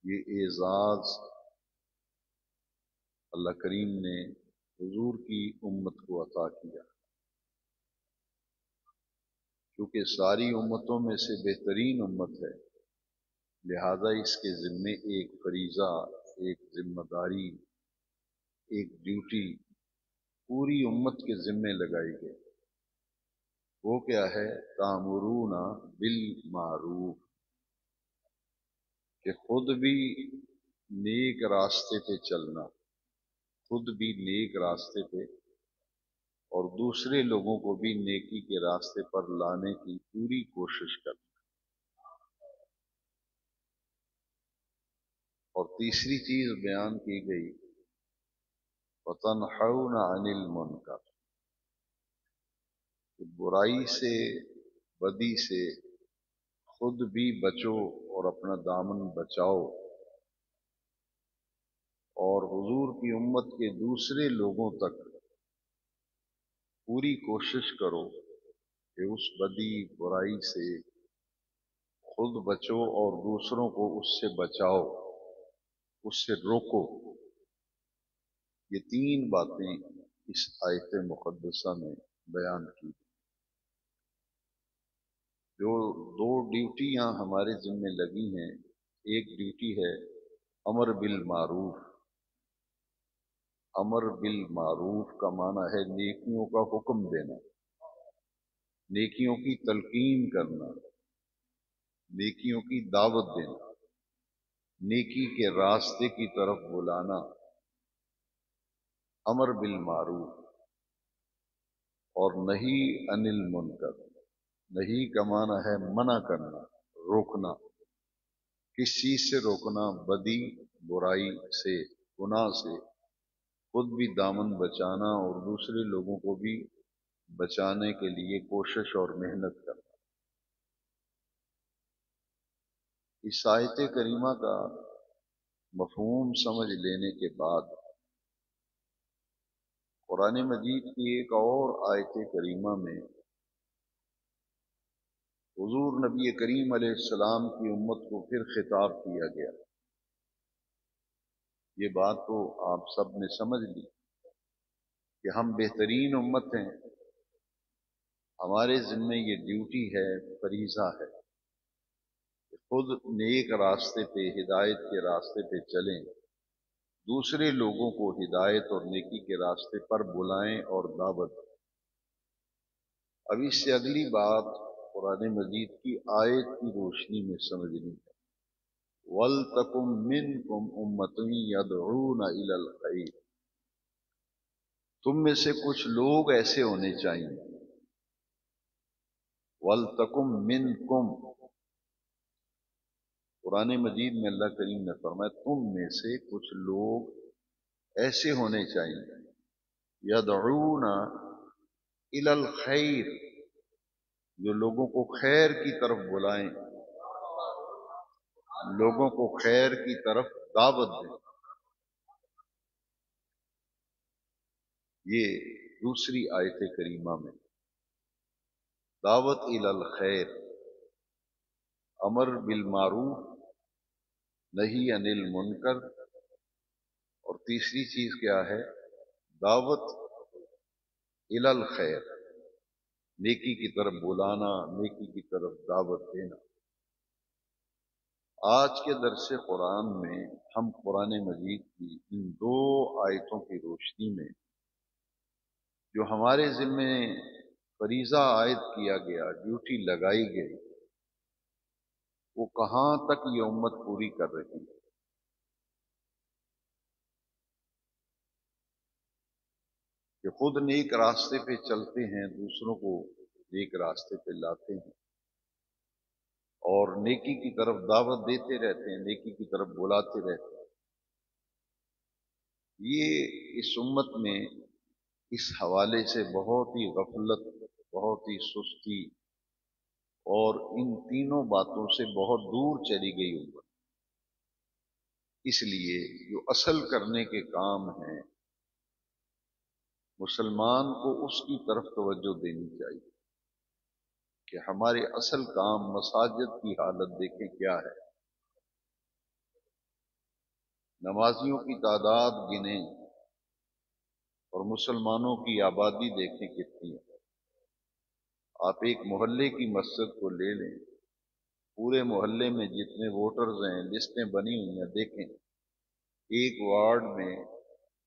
یہ اعزاز اللہ کریم نے حضور کی امت کو عطا کیا، کیونکہ ساری امتوں میں سے بہترین امت ہے، لہذا اس کے ذمے ایک فریضہ، ایک ذمہ داری، ایک ڈیوٹی پوری امت کے ذمے لگائی گئی۔ وہ کیا ہے؟ تامرون بالمعروف، کہ خود بھی نیک راستے پہ چلنا، خود بھی نیک راستے پہ، اور دوسرے لوگوں کو بھی نیکی کے راستے پر لانے کی پوری کوشش کرنا۔ اور تیسری چیز بیان کی گئی وَتَنْحَوْنَ عَنِ الْمُنْكَرِ، کہ برائی سے، بدی سے خود بھی بچو اور اپنا دامن بچاؤ، اور حضور کی امت کے دوسرے لوگوں تک پوری کوشش کرو کہ اس بدی برائی سے خود بچو اور دوسروں کو اس سے بچاؤ، اس سے روکو۔ یہ تین باتیں اس آیت مقدسہ میں بیان کی۔ جو دو ڈیوٹیاں ہمارے ذمہ لگی ہیں، ایک ڈیوٹی ہے امر بالمعروف۔ امر بالمعروف کا معنی ہے نیکیوں کا حکم دینا، نیکیوں کی تلقین کرنا، نیکیوں کی دعوت دینا، نیکی کے راستے کی طرف بلانا، امر بالمعروف۔ اور نہی عن المنکر، نہی کا معنی ہے منع کرنا، روکنا۔ کس چیز سے روکنا؟ بدی برائی سے، گناہ سے خود بھی دامن بچانا اور دوسرے لوگوں کو بھی بچانے کے لیے کوشش اور محنت کرنا۔ اس آیت کریمہ کا مفہوم سمجھ لینے کے بعد قرآن مجید کی ایک اور آیت کریمہ میں حضور نبی کریم علیہ السلام کی امت کو پھر خطاب کیا گیا۔ یہ بات تو آپ سب نے سمجھ لی کہ ہم بہترین امت ہیں، ہمارے ذمہ یہ ڈیوٹی ہے، فریضہ ہے کہ خود نیک راستے پہ، ہدایت کے راستے پہ چلیں، دوسرے لوگوں کو ہدایت اور نیکی کے راستے پر بلائیں اور دعوت دیں۔ اب اس سے اگلی بات قرآن مجید کی آیت کی روشنی میں سمجھنی ہے۔ وَلْتَكُمْ مِنْكُمْ أُمَّةٌ يَدْعُونَ إِلَى الْخَيْرِ، تم میں سے کچھ لوگ ایسے ہونے چاہیے۔ وَلْتَكُمْ مِنْكُمْ، قرآن مجید میں اللہ کریم نے فرمایا تم میں سے کچھ لوگ ایسے ہونے چاہیے، یدعون الی الخیر، جو لوگوں کو خیر کی طرف بلائیں، لوگوں کو خیر کی طرف دعوت دیں۔ یہ دوسری آیت کریمہ میں دعوت الی الخیر، امر بالمعروف، نہی عن المنکر، اور تیسری چیز کیا ہے؟ دعوت الی الخیر، نیکی کی طرف بلانا، نیکی کی طرف دعوت دینا۔ آج کے درس قرآن میں ہم قرآن مجید کی ان دو آیتوں کی روشنی میں جو ہمارے ذمے فریضہ عائد کیا گیا، ڈیوٹی لگائی گئی، وہ کہاں تک یہ امت پوری کر رہی ہے۔ کہ خود نیک راستے پہ چلتے ہیں، دوسروں کو نیک راستے پہ لاتے ہیں، اور نیکی کی طرف دعوت دیتے رہتے ہیں، نیکی کی طرف بلاتے رہتے ہیں۔ یہ اس امت میں اس حوالے سے بہت ہی غفلت، بہت ہی سستی، اور ان تینوں باتوں سے بہت دور چلی گئی امت۔ اس لیے جو اصل کرنے کے کام ہیں، مسلمان کو اس کی طرف توجہ دینی چاہیے کہ ہمارے اصل کام، مساجد کی حالت دیکھیں کیا ہے، نمازیوں کی تعداد گنیں اور مسلمانوں کی آبادی دیکھیں کتنی ہے۔ آپ ایک محلے کی مسجد کو لے لیں، پورے محلے میں جتنے ووٹرز ہیں، لسٹیں بنی ہوئی ہیں، دیکھیں ایک وارڈ میں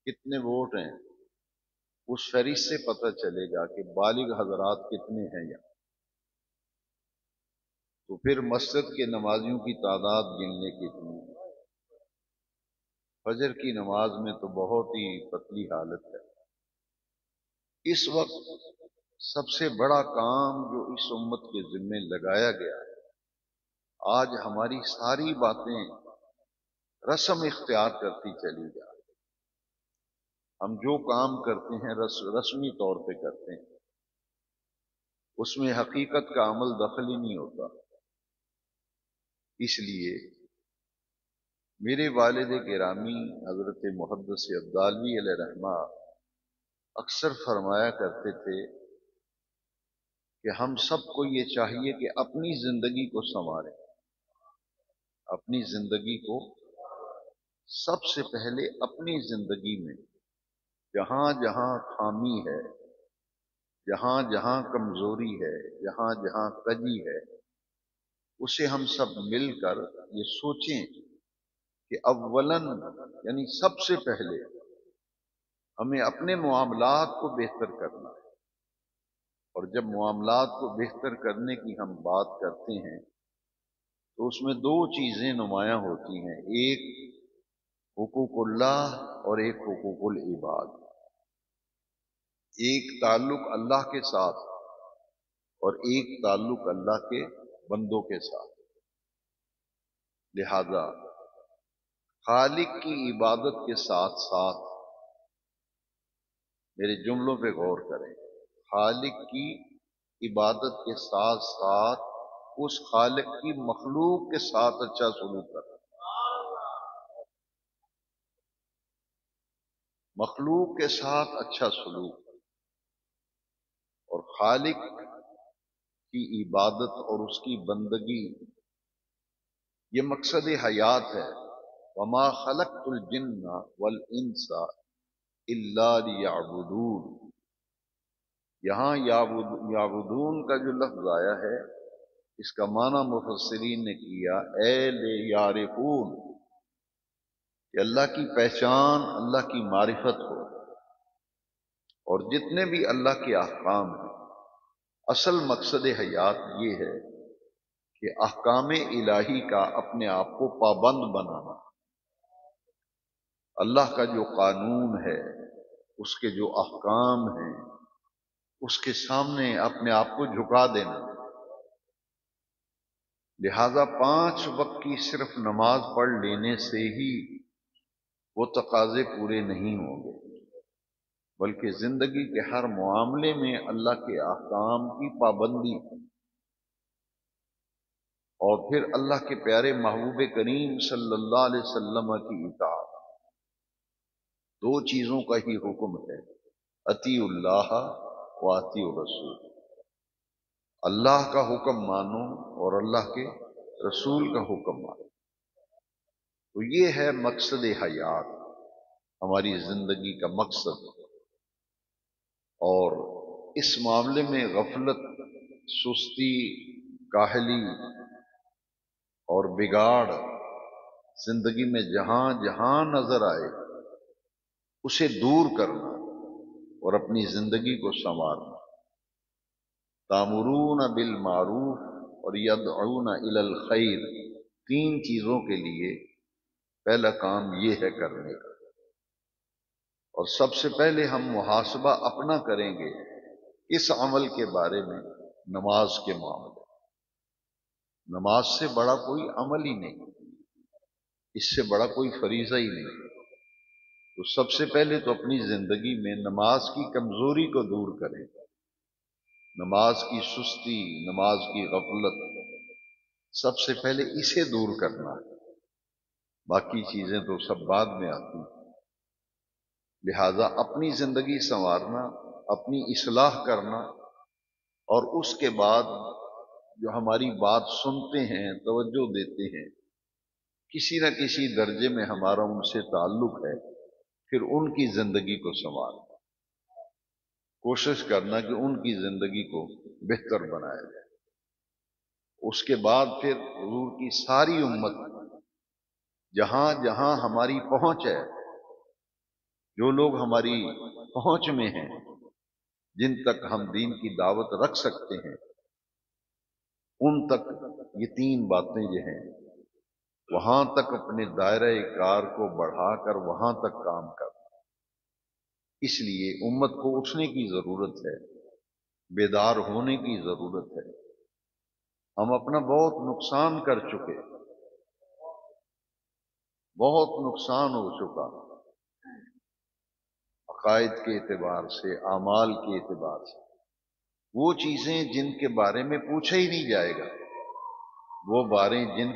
کتنے ووٹ ہیں، اس فہرست سے پتہ چلے گا کہ بالغ حضرات کتنے ہیں یہاں۔ تو پھر مسجد کے نمازیوں کی تعداد گننے کتنی ہے۔ فجر کی نماز میں تو بہت ہی پتلی حالت ہے۔ اس وقت سب سے بڑا کام جو اس امت کے ذمے لگایا گیا ہے، آج ہماری ساری باتیں رسم اختیار کرتی چلی جا رہی۔ ہم جو کام کرتے ہیں رسمی طور پہ کرتے ہیں، اس میں حقیقت کا عمل دخل ہی نہیں ہوتا۔ اس لیے میرے والد گرامی حضرت محدث عبدالوی علیہ رحمہ اکثر فرمایا کرتے تھے کہ ہم سب کو یہ چاہیے کہ اپنی زندگی کو سنواریں، اپنی زندگی کو سب سے پہلے اپنی زندگی میں جہاں جہاں خامی ہے، جہاں جہاں کمزوری ہے، جہاں جہاں کجی ہے، اسے ہم سب مل کر یہ سوچیں کہ اولاً یعنی سب سے پہلے ہمیں اپنے معاملات کو بہتر کرنا ہے۔ اور جب معاملات کو بہتر کرنے کی ہم بات کرتے ہیں تو اس میں دو چیزیں نمایاں ہوتی ہیں، ایک حقوق اللہ اور ایک حقوق العباد۔ ایک تعلق اللہ کے ساتھ اور ایک تعلق اللہ کے بندوں کے ساتھ۔ لہذا خالق کی عبادت کے ساتھ ساتھ، میرے جملوں پہ غور کریں، خالق کی عبادت کے ساتھ ساتھ اس خالق کی مخلوق کے ساتھ اچھا سلوک کریں۔ مخلوق کے ساتھ اچھا سلوک اور خالق کی عبادت اور اس کی بندگی، یہ مقصد حیات ہے۔ وما خلقت الجن والانس الا لیعبدون۔ یہاں یعبدون کا جو لفظ آیا ہے، اس کا معنی مفسرین نے کیا اے لیعرفون، کہ اللہ کی پہچان، اللہ کی معرفت ہو۔ اور جتنے بھی اللہ کے احکام ہیں، اصل مقصد حیات یہ ہے کہ احکام الہی کا اپنے آپ کو پابند بنانا، اللہ کا جو قانون ہے، اس کے جو احکام ہیں، اس کے سامنے اپنے آپ کو جھکا دینا۔ لہذا 5 وقت کی صرف نماز پڑھ لینے سے ہی وہ تقاضے پورے نہیں ہوں گے، بلکہ زندگی کے ہر معاملے میں اللہ کے احکام کی پابندی اور پھر اللہ کے پیارے محبوب کریم صلی اللہ علیہ وسلم کی اطاعت۔ 2 چیزوں کا ہی حکم ہے، اطیعوا اللہ و اطیعوا الرسول۔ اللہ کا حکم مانو اور اللہ کے رسول کا حکم مانو۔ تو یہ ہے مقصد حیات، ہماری زندگی کا مقصد۔ اور اس معاملے میں غفلت، سستی، کاہلی اور بگاڑ زندگی میں جہاں جہاں نظر آئے اسے دور کرنا اور اپنی زندگی کو سنوارنا۔ تامرون بالمعروف اور یدعون الی الخیر، 3 چیزوں کے لیے پہلا کام یہ ہے کرنے کا۔ اور سب سے پہلے ہم محاسبہ اپنا کریں گے اس عمل کے بارے میں، نماز کے معاملے۔ نماز سے بڑا کوئی عمل ہی نہیں، اس سے بڑا کوئی فریضہ ہی نہیں۔ تو سب سے پہلے تو اپنی زندگی میں نماز کی کمزوری کو دور کریں، نماز کی سستی، نماز کی غفلت، سب سے پہلے اسے دور کرنا ہے، باقی چیزیں تو سب بعد میں آتی ہیں۔ لہذا اپنی زندگی سنوارنا، اپنی اصلاح کرنا، اور اس کے بعد جو ہماری بات سنتے ہیں، توجہ دیتے ہیں، کسی نہ کسی درجے میں ہمارا ان سے تعلق ہے، پھر ان کی زندگی کو سنوارنا، کوشش کرنا کہ ان کی زندگی کو بہتر بنایا جائے۔ اس کے بعد پھر حضور کی ساری امت جہاں جہاں ہماری پہنچ ہے، جو لوگ ہماری پہنچ میں ہیں، جن تک ہم دین کی دعوت رکھ سکتے ہیں، ان تک یہ تین باتیں جو ہیں، وہاں تک اپنے دائرہ کار کو بڑھا کر وہاں تک کام کرنا۔ اس لیے امت کو اٹھنے کی ضرورت ہے، بیدار ہونے کی ضرورت ہے۔ ہم اپنا بہت نقصان کر چکے، بہت نقصان ہو چکا، عقائد کے اعتبار سے، اعمال کے اعتبار سے۔ وہ چیزیں جن کے بارے میں پوچھا ہی نہیں جائے گا، وہ باتیں جن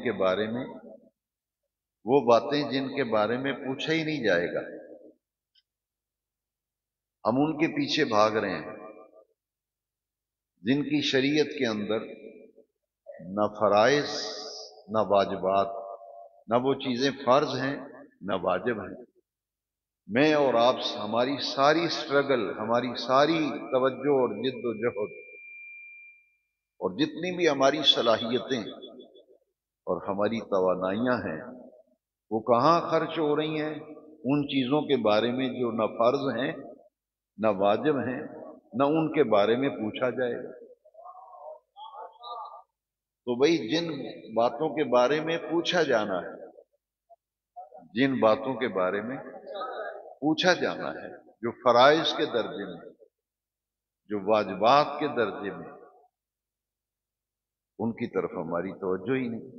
کے بارے میں پوچھا ہی نہیں جائے گا، ہم ان کے پیچھے بھاگ رہے ہیں، جن کی شریعت کے اندر نہ فرائض نہ واجبات، نہ وہ چیزیں فرض ہیں نہ واجب ہیں۔ میں اور آپ، ہماری ساری سٹرگل، ہماری ساری توجہ اور جد و جہد اور جتنی بھی ہماری صلاحیتیں اور ہماری توانائیاں ہیں، وہ کہاں خرچ ہو رہی ہیں؟ ان چیزوں کے بارے میں جو نہ فرض ہیں نہ واجب ہیں، نہ ان کے بارے میں پوچھا جائے گا۔ تو بھئی جن باتوں کے بارے میں پوچھا جانا ہے، جن باتوں کے بارے میں پوچھا جانا ہے، جو فرائض کے درجے میں، جو واجبات کے درجے میں، ان کی طرف ہماری توجہ ہی نہیں۔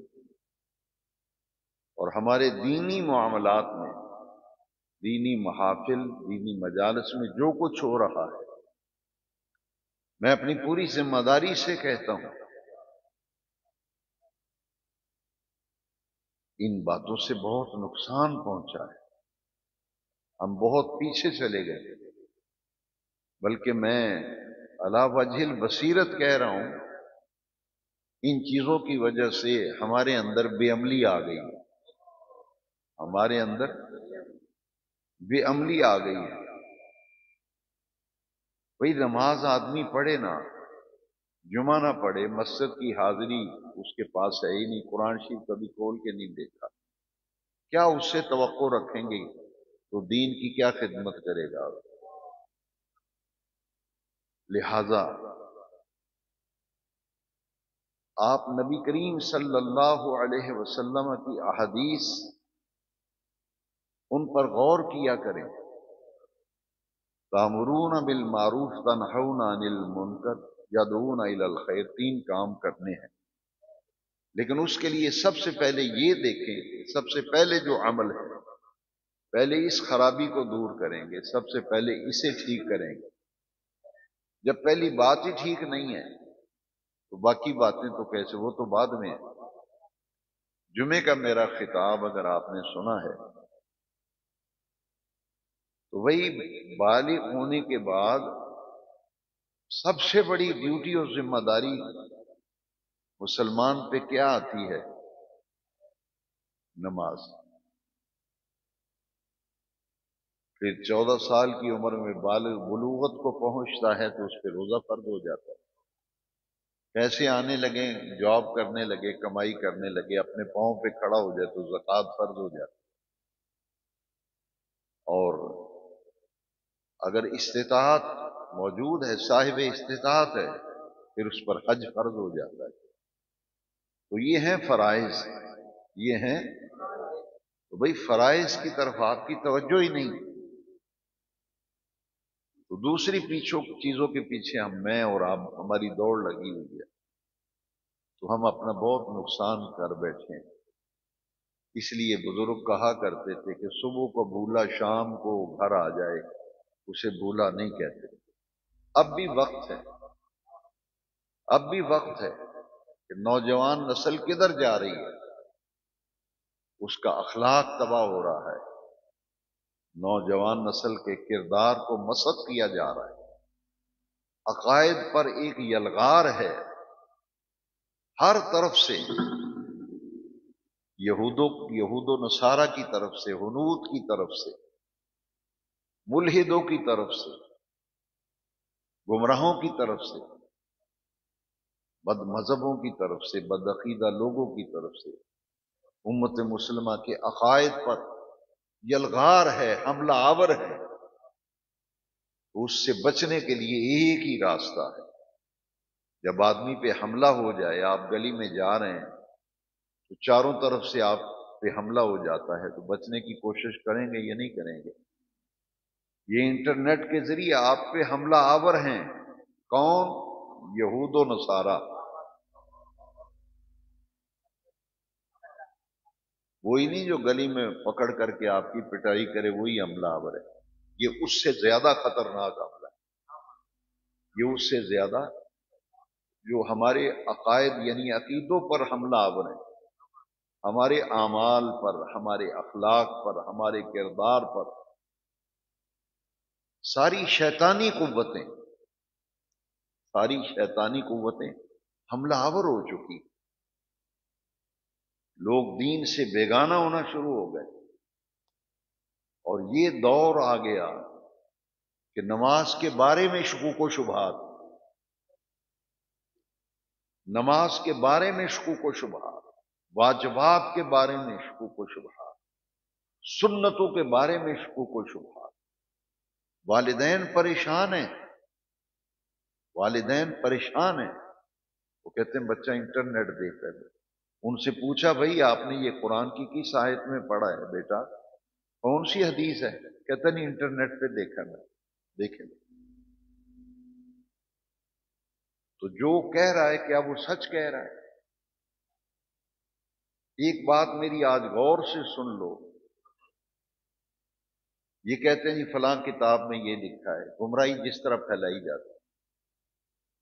اور ہمارے دینی معاملات میں، دینی محافل، دینی مجالس میں جو کچھ ہو رہا ہے، میں اپنی پوری ذمہ داری سے کہتا ہوں، ان باتوں سے بہت نقصان پہنچا ہے، ہم بہت پیچھے چلے گئے۔ بلکہ میں علی وجہ البصیرت کہہ رہا ہوں، ان چیزوں کی وجہ سے ہمارے اندر بے عملی آ گئی، ہمارے اندر بے عملی آ گئی ہے۔ بھئی نماز آدمی پڑھے نا، جمعہ نہ پڑھے، مسجد کی حاضری اس کے پاس ہے ہی نہیں، قرآن شریف کبھی کھول کے نہیں دیکھا، کیا اس سے توقع رکھیں گے؟ تو دین کی کیا خدمت کرے گا؟ لہذا آپ نبی کریم صلی اللہ علیہ وسلم کی احادیث، ان پر غور کیا کریں۔ تامرون بالمعروف تنہون عن المنکر یدعون الی الخیر، تین کام کرنے ہیں، لیکن اس کے لیے سب سے پہلے یہ دیکھیں، سب سے پہلے جو عمل ہے، پہلے اس خرابی کو دور کریں گے، سب سے پہلے اسے ٹھیک کریں گے۔ جب پہلی بات ہی ٹھیک نہیں ہے تو باقی باتیں تو کیسے، وہ تو بعد میں ہے۔ جمعے کا میرا خطاب اگر آپ نے سنا ہے تو وہی بالغ ہونے کے بعد سب سے بڑی ڈیوٹی اور ذمہ داری مسلمان پہ کیا آتی ہے؟ نماز۔ پھر 14 سال کی عمر میں بالغ بلوغت کو پہنچتا ہے تو اس پہ روزہ فرض ہو جاتا ہے۔ پیسے آنے لگے، جاب کرنے لگے، کمائی کرنے لگے، اپنے پاؤں پہ کھڑا ہو جائے تو زکوٰۃ فرض ہو جاتی ہے۔ اور اگر استطاعت موجود ہے، صاحب استطاعت ہے، پھر اس پر حج فرض ہو جاتا ہے۔ تو یہ ہیں فرائض، یہ ہیں۔ تو بھئی فرائض کی طرف آپ کی توجہ ہی نہیں، تو دوسری چیزوں کے پیچھے میں اور آپ، ہماری دوڑ لگی ہوئی ہے، تو ہم اپنا بہت نقصان کر بیٹھے ہیں۔ اس لیے بزرگ کہا کرتے تھے کہ صبح کو بھولا شام کو گھر آ جائے، اسے بھولا نہیں کہتے۔ اب بھی وقت ہے، اب بھی وقت ہے کہ نوجوان نسل کدھر جا رہی ہے، اس کا اخلاق تباہ ہو رہا ہے، نوجوان نسل کے کردار کو مسخ کیا جا رہا ہے، عقائد پر ایک یلغار ہے، ہر طرف سے یہود و نصارہ کی طرف سے، ہنود کی طرف سے، ملحدوں کی طرف سے، گمراہوں کی طرف سے، بد مذہبوں کی طرف سے، بد عقیدہ لوگوں کی طرف سے امت مسلمہ کے عقائد پر یلغار ہے، حملہ آور ہے، تو اس سے بچنے کے لیے ایک ہی راستہ ہے۔ جب آدمی پہ حملہ ہو جائے، آپ گلی میں جا رہے ہیں تو چاروں طرف سے آپ پہ حملہ ہو جاتا ہے، تو بچنے کی کوشش کریں گے یا نہیں کریں گے؟ یہ انٹرنیٹ کے ذریعے آپ پہ حملہ آور ہیں۔ کون؟ یہود و نصارہ۔ وہی نہیں جو گلی میں پکڑ کر کے آپ کی پٹائی کرے، وہی حملہ آور ہے۔ یہ اس سے زیادہ خطرناک حملہ ہے، یہ اس سے زیادہ، جو ہمارے عقائد یعنی عقیدوں پر حملہ آور ہیں، ہمارے اعمال پر، ہمارے اخلاق پر، ہمارے کردار پر، ساری شیطانی قوتیں حملہ آور ہو چکی۔ لوگ دین سے بیگانہ ہونا شروع ہو گئے، اور یہ دور آ گیا کہ نماز کے بارے میں شکوک و شبہات، نماز کے بارے میں شکوک و شبہات، واجبات کے بارے میں شکوک و شبہات، سنتوں کے بارے میں شکوک و شبہات۔ والدین پریشان ہیں، والدین پریشان ہیں۔ وہ کہتے ہیں بچہ انٹرنیٹ دیکھ رہا ہے۔ ان سے پوچھا بھائی آپ نے یہ قرآن کی کس آیت میں پڑھا ہے بیٹا؟ کون سی حدیث ہے؟ کہتا نہیں انٹرنیٹ پہ دیکھا میں۔ دیکھیں تو جو کہہ رہا ہے کیا وہ سچ کہہ رہا ہے؟ ایک بات میری آج غور سے سن لو، یہ کہتے ہیں جی فلاں کتاب میں یہ لکھا ہے، گمراہی جس طرح پھیلائی جاتی ہے،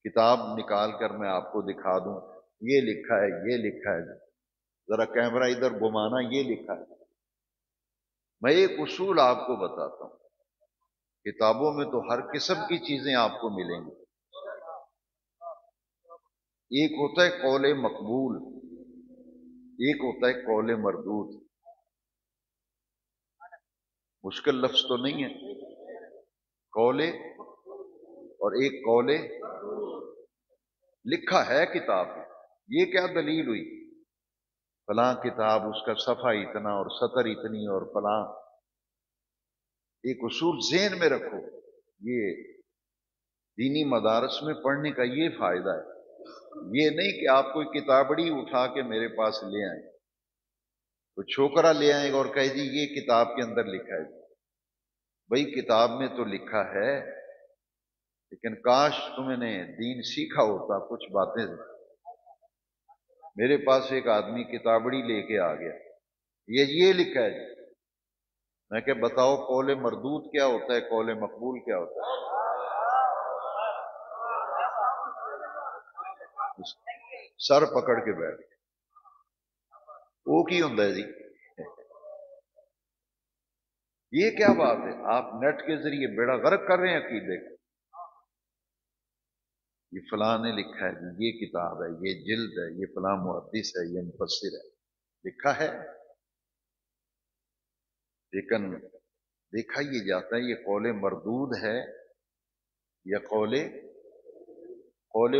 کتاب نکال کر میں آپ کو دکھا دوں یہ لکھا ہے، یہ لکھا ہے، ذرا کیمرہ ادھر گھمانا، یہ لکھا ہے۔ میں ایک اصول آپ کو بتاتا ہوں، کتابوں میں تو ہر قسم کی چیزیں آپ کو ملیں گی۔ ایک ہوتا ہے قول مقبول، ایک ہوتا ہے قول مردود۔ مشکل لفظ تو نہیں ہے، قول اور ایک قول لکھا ہے کتاب میں۔ یہ کیا دلیل ہوئی؟ فلاں کتاب اس کا صفحہ اتنا اور سطر اتنی اور فلاں۔ ایک اصول ذہن میں رکھو، یہ دینی مدارس میں پڑھنے کا یہ فائدہ ہے۔ یہ نہیں کہ آپ کوئی کتابڑی اٹھا کے میرے پاس لے آئیں، تو چھوکرا لے آئیں گا اور کہے جی یہ کتاب کے اندر لکھا ہے۔ بھئی کتاب میں تو لکھا ہے، لیکن کاش تم نے دین سیکھا ہوتا کچھ باتیں۔ میرے پاس ایک آدمی کتابڑی لے کے آ گیا، یہ لکھا ہے جی۔ میں کہ بتاؤ قول مردود کیا ہوتا ہے، قول مقبول کیا ہوتا ہے؟ سر پکڑ کے بیٹھ گئے۔ وہ کی ہوندا ہے جی؟ یہ کیا بات ہے؟ آپ نیٹ کے ذریعے بیڑا غرق کر رہے ہیں عقیدے کا۔ یہ فلاں نے لکھا ہے، یہ کتاب ہے، یہ جلد ہے، یہ فلاں محدث ہے، یہ مفسر ہے، لکھا ہے، لیکن دیکھا یہ جاتا ہے یہ قول مردود ہے یا قول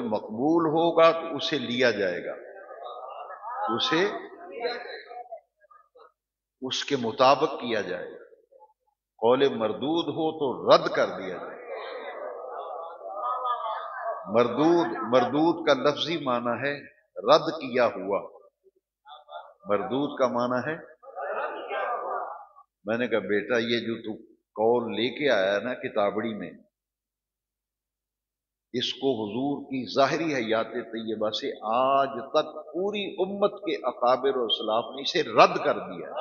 مقبول ہوگا تو اسے لیا جائے گا، اسے اس کے مطابق کیا جائے گا۔ قول مردود ہو تو رد کر دیا جائے گا۔ مردود کا لفظی معنی ہے رد کیا ہوا۔ مردود کا معنی ہے، میں نے کہا بیٹا یہ جو تو قول لے کے آیا نا کتابڑی میں، اس کو حضور کی ظاہری حیات طیبہ سے آج تک پوری امت کے اکابر و اسلاف نے اسے رد کر دیا ہے۔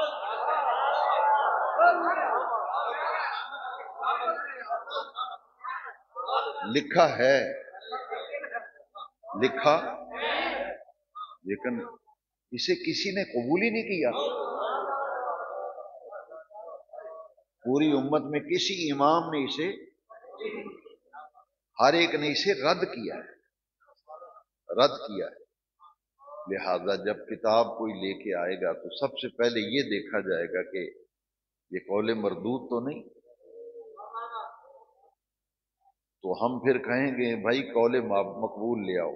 لکھا ہے، لکھا، لیکن اسے کسی نے قبول ہی نہیں کیا۔ پوری امت میں کسی امام نے اسے، ہر ایک نے اسے رد کیا ہے، رد کیا ہے۔ لہذا جب کتاب کوئی لے کے آئے گا تو سب سے پہلے یہ دیکھا جائے گا کہ یہ قول مردود تو نہیں. تو ہم پھر کہیں گے بھائی قول مقبول لے آؤ.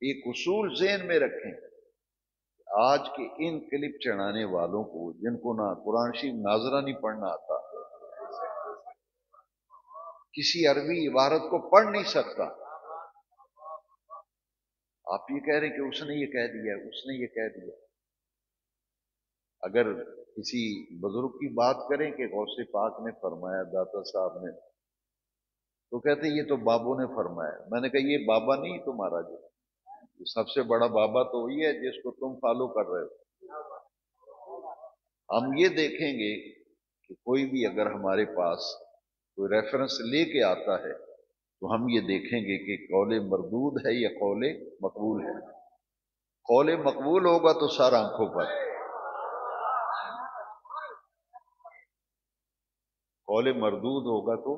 ایک اصول ذہن میں رکھیں. آج کے ان کلپ چڑھانے والوں کو جن کو نہ قرآن شریف ناظرہ نہیں پڑھنا آتا، کسی عربی عبارت کو پڑھ نہیں سکتا، آپ یہ کہہ رہے کہ اس نے یہ کہہ دیا، اس نے یہ کہہ دیا. اگر کسی بزرگ کی بات کریں کہ غوث پاک نے فرمایا، داتا صاحب نے، تو کہتے یہ تو بابوں نے فرمایا. میں نے کہا یہ بابا نہیں تمہارا، جو سب سے بڑا بابا تو وہی ہے جس کو تم فالو کر رہے ہو. ہم یہ دیکھیں گے کہ کوئی بھی اگر ہمارے پاس کوئی ریفرنس لے کے آتا ہے تو ہم یہ دیکھیں گے کہ قول مردود ہے یا قول مقبول ہے. قول مقبول ہوگا تو سارا آنکھوں پر، قول مردود ہوگا تو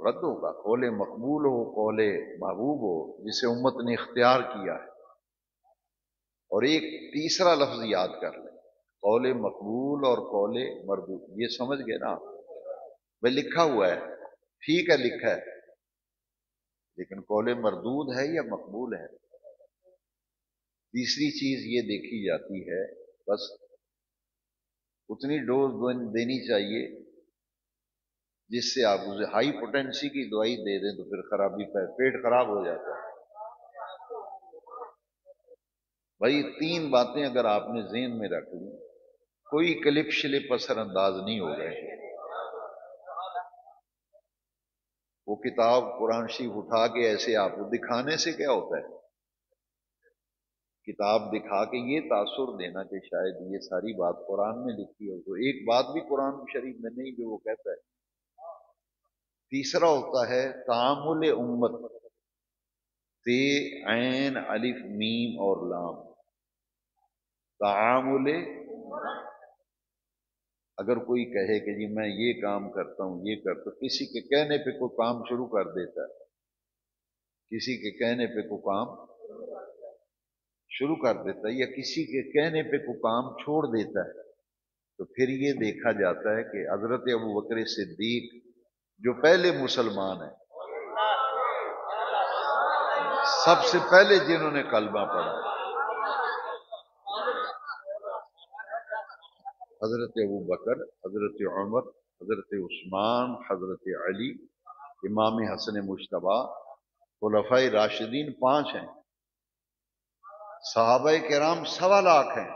رد ہوگا. قول مقبول ہو، قول محبوب ہو، جسے امت نے اختیار کیا ہے. اور ایک تیسرا لفظ یاد کر لیں، قول مقبول اور قول مردود، یہ سمجھ گئے نا؟ وہ لکھا ہوا ہے، ٹھیک ہے لکھا ہے، لیکن قول مردود ہے یا مقبول ہے. تیسری چیز یہ دیکھی جاتی ہے، بس اتنی ڈوز دینی چاہیے جس سے آپ اسے ہائی پوٹینسی کی دوائی دے دیں تو پھر خرابی پیٹ خراب ہو جاتا ہے. بھائی تین باتیں اگر آپ نے ذہن میں رکھ لی، کوئی کلپ شلپ اثر انداز نہیں ہو گئے. وہ کتاب قرآن شریف اٹھا کے ایسے آپ کو دکھانے سے کیا ہوتا ہے؟ کتاب دکھا کے یہ تاثر دینا کہ شاید یہ ساری بات قرآن میں لکھی ہو، تو ایک بات بھی قرآن شریف میں نہیں جو وہ کہتا ہے. تیسرا ہوتا ہے تعامل امت، تے عین الف میم اور لام. تعامل، اگر کوئی کہے کہ جی میں یہ کام کرتا ہوں، یہ کرتا ہوں، کسی کے کہنے پہ کوئی کام شروع کر دیتا ہے، کسی کے کہنے پہ کوئی کام شروع کر دیتا ہے، یا کسی کے کہنے پہ کوئی کام چھوڑ دیتا ہے، تو پھر یہ دیکھا جاتا ہے کہ حضرت ابوبکر صدیق جو پہلے مسلمان ہیں، سب سے پہلے جنہوں نے کلمہ پڑھا، حضرت ابوبکر، حضرت عمر، حضرت عثمان، حضرت علی، امام حسن مجتبی، خلفائے راشدین 5 ہیں. صحابہ کرام 1.25 ہیں.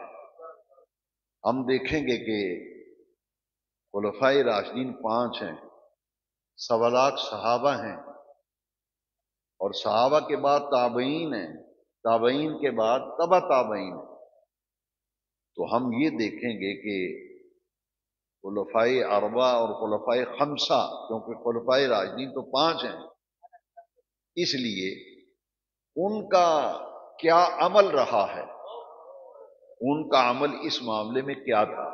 ہم دیکھیں گے کہ خلفائے راشدین 5 ہیں، 1.25 صحابہ ہیں، اور صحابہ کے بعد تابعین ہیں، تابعین کے بعد تبع تابعین ہیں. تو ہم یہ دیکھیں گے کہ خلفائے اربعہ اور خلفائے خمسہ، کیونکہ خلفائے راشدین تو 5 ہیں، اس لیے ان کا کیا عمل رہا ہے، ان کا عمل اس معاملے میں کیا تھا،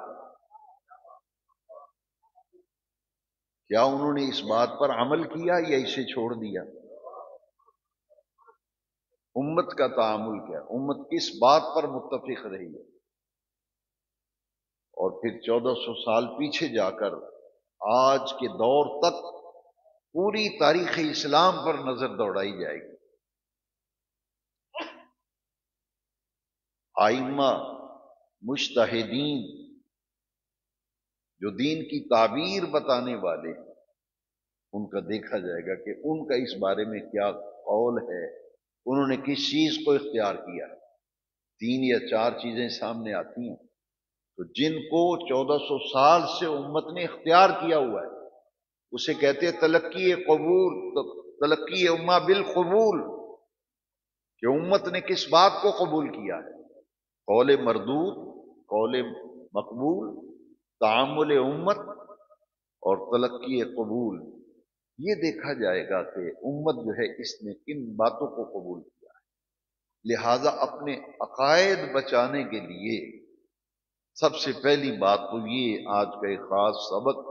کیا انہوں نے اس بات پر عمل کیا یا اسے چھوڑ دیا. امت کا تعامل کیا، امت کس بات پر متفق رہی ہے. اور پھر 1400 سال پیچھے جا کر آج کے دور تک پوری تاریخ اسلام پر نظر دوڑائی جائے گی. آئمہ، مجتہدین، جو دین کی تعبیر بتانے والے ہیں، ان کا دیکھا جائے گا کہ ان کا اس بارے میں کیا قول ہے، انہوں نے کس چیز کو اختیار کیا. 3 یا 4 چیزیں سامنے آتی ہیں. تو جن کو 1400 سال سے امت نے اختیار کیا ہوا ہے، اسے کہتے ہیں تلقی قبول، تلقی امہ بالقبول، کہ امت نے کس بات کو قبول کیا ہے. قول مردود، قول مقبول، تعامل امت اور تلقی قبول. یہ دیکھا جائے گا کہ امت جو ہے اس نے کن باتوں کو قبول کیا ہے. لہذا اپنے عقائد بچانے کے لیے سب سے پہلی بات تو یہ آج کا ایک خاص سبق،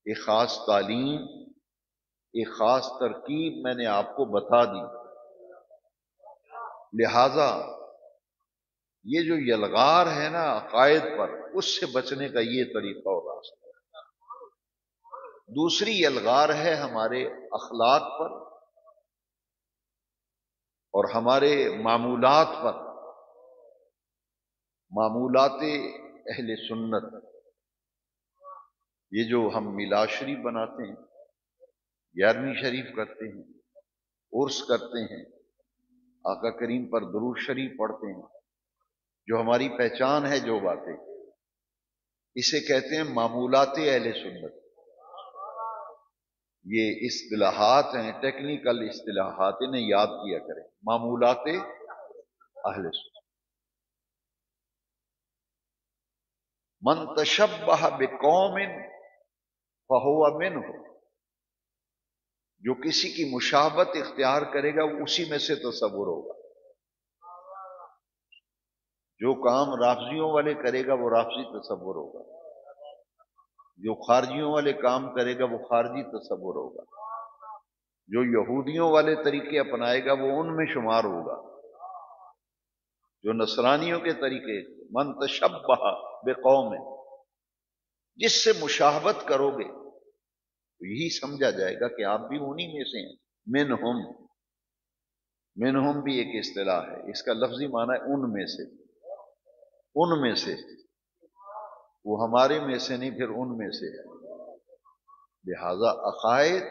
ایک خاص تعلیم ایک خاص ترکیب میں نے آپ کو بتا دی، لہذا یہ جو یلغار ہے نا عقائد پر، اس سے بچنے کا یہ طریقہ اور راستہ ہے۔ دوسری یلغار ہے ہمارے اخلاق پر اور ہمارے معمولات پر، معمولات اہل سنت، یہ جو ہم میلاد شریف بناتے ہیں، 11ویں شریف کرتے ہیں، عرس کرتے ہیں، آقا کریم پر درود شریف پڑھتے ہیں، جو ہماری پہچان ہے، جو باتیں، اسے کہتے ہیں معمولات اہل سنت۔ یہ اصطلاحات ہیں، ٹیکنیکل اصطلاحات، انہیں یاد کیا کریں، معمولات اہل سنت۔ من تشبہ بقوم فہو منہ، جو کسی کی مشابہت اختیار کرے گا وہ اسی میں سے تصور ہوگا۔ جو کام رافضیوں والے کرے گا وہ رافضی تصور ہوگا، جو خارجیوں والے کام کرے گا وہ خارجی تصور ہوگا، جو یہودیوں والے طریقے اپنائے گا وہ ان میں شمار ہوگا، جو نصرانیوں کے طریقے، من تشبہ بقوم، جس سے مشابہت کرو گے تو یہی سمجھا جائے گا کہ آپ بھی انہی میں سے ہیں۔ منہم، منہم بھی ایک اصطلاح ہے، اس کا لفظی معنی ہے ان میں سے، ان میں سے، وہ ہمارے میں سے نہیں، پھر ان میں سے ہے۔ لہذا عقائد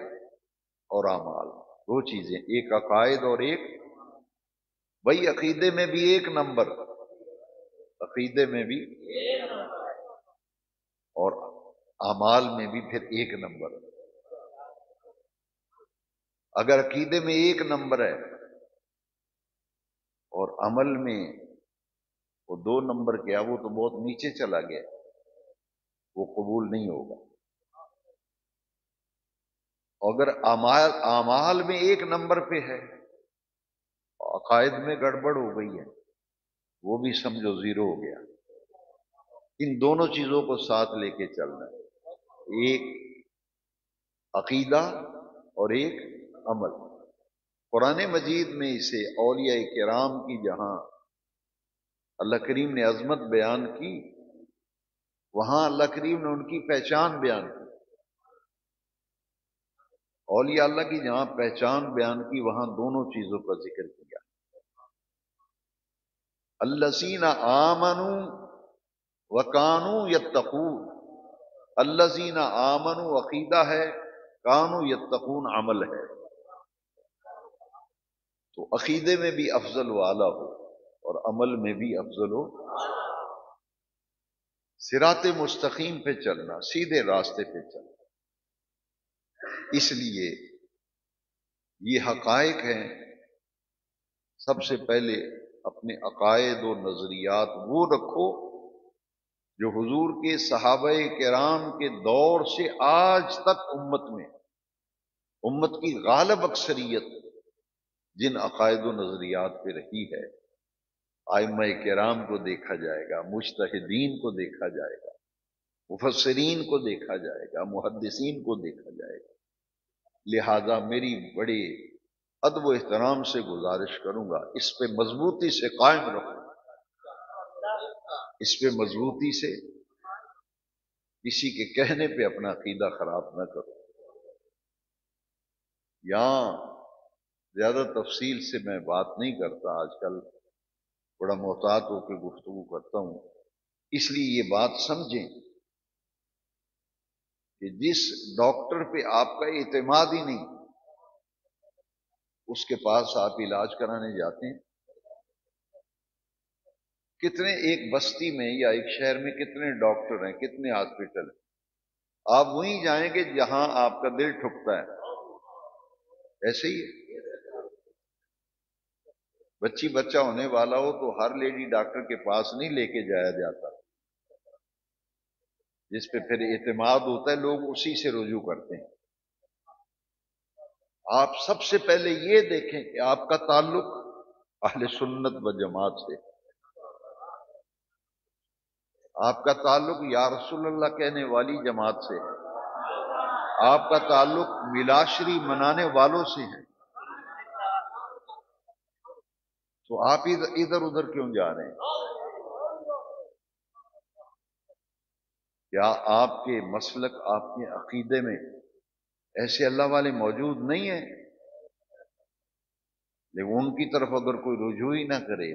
اور اعمال دو چیزیں، ایک عقائد اور ایک، بھائی عقیدے میں بھی ایک نمبر، عقیدے میں بھی اور اعمال میں بھی پھر ایک نمبر۔ اگر عقیدے میں ایک نمبر ہے اور عمل میں وہ 2 نمبر کیا، وہ تو بہت نیچے چلا گیا، وہ قبول نہیں ہوگا۔ اگر اعمال میں 1 نمبر پہ ہے، عقائد میں گڑبڑ ہو گئی ہے، وہ بھی سمجھو زیرو ہو گیا۔ ان دونوں چیزوں کو ساتھ لے کے چلنا ہے، ایک عقیدہ اور ایک عمل۔ قرآن مجید میں اسے اولیاء کرام کی جہاں اللہ کریم نے عظمت بیان کی، وہاں اللہ کریم نے ان کی پہچان بیان کی۔ اولیاء اللہ کی جہاں پہچان بیان کی، وہاں دونوں چیزوں کا ذکر کیا۔ الذین آمنوا وکانوا یتقون، الذین آمنوا عقیدہ ہے، کانوا یتقون عمل ہے۔ تو عقیدے میں بھی افضل و اعلیٰ ہو اور عمل میں بھی افضل ہو، صراط مستقیم پہ چلنا، سیدھے راستے پہ چلنا۔ اس لیے یہ حقائق ہیں، سب سے پہلے اپنے عقائد و نظریات وہ رکھو جو حضور کے صحابہ کرام کے دور سے آج تک امت کی غالب اکثریت جن عقائد و نظریات پہ رہی ہے۔ ائمہ کرام کو دیکھا جائے گا، مجتہدین کو دیکھا جائے گا، مفسرین کو دیکھا جائے گا، محدثین کو دیکھا جائے گا۔ لہذا میری بڑے ادب و احترام سے گزارش کروں گا، اس پہ مضبوطی سے قائم رہو، اس پہ مضبوطی سے، کسی کے کہنے پہ اپنا عقیدہ خراب نہ کرو۔ یہاں زیادہ تفصیل سے میں بات نہیں کرتا، آج کل بڑا محتاط ہو کے گفتگو کرتا ہوں، اس لیے یہ بات سمجھیں کہ جس ڈاکٹر پہ آپ کا اعتماد ہی نہیں، اس کے پاس آپ علاج کرانے جاتے ہیں۔ کتنے ایک بستی میں یا ایک شہر میں کتنے ڈاکٹر ہیں، کتنے ہاسپٹل ہیں، آپ وہیں جائیں گے جہاں آپ کا دل ٹھکتا ہے۔ ایسے ہی ہے، بچہ ہونے والا ہو تو ہر لیڈی ڈاکٹر کے پاس نہیں لے کے جایا جاتا، جس پہ پھر اعتماد ہوتا ہے لوگ اسی سے رجوع کرتے ہیں۔ آپ سب سے پہلے یہ دیکھیں کہ آپ کا تعلق اہل سنت و جماعت سے، آپ کا تعلق یا رسول اللہ کہنے والی جماعت سے ہے، آپ کا تعلق ملاشری منانے والوں سے ہے، تو آپ ادھر ادھر کیوں جا رہے ہیں؟ کیا آپ کے مسلک، آپ کے عقیدے میں ایسے اللہ والے موجود نہیں ہیں؟ لیکن ان کی طرف اگر کوئی رجوع ہی نہ کرے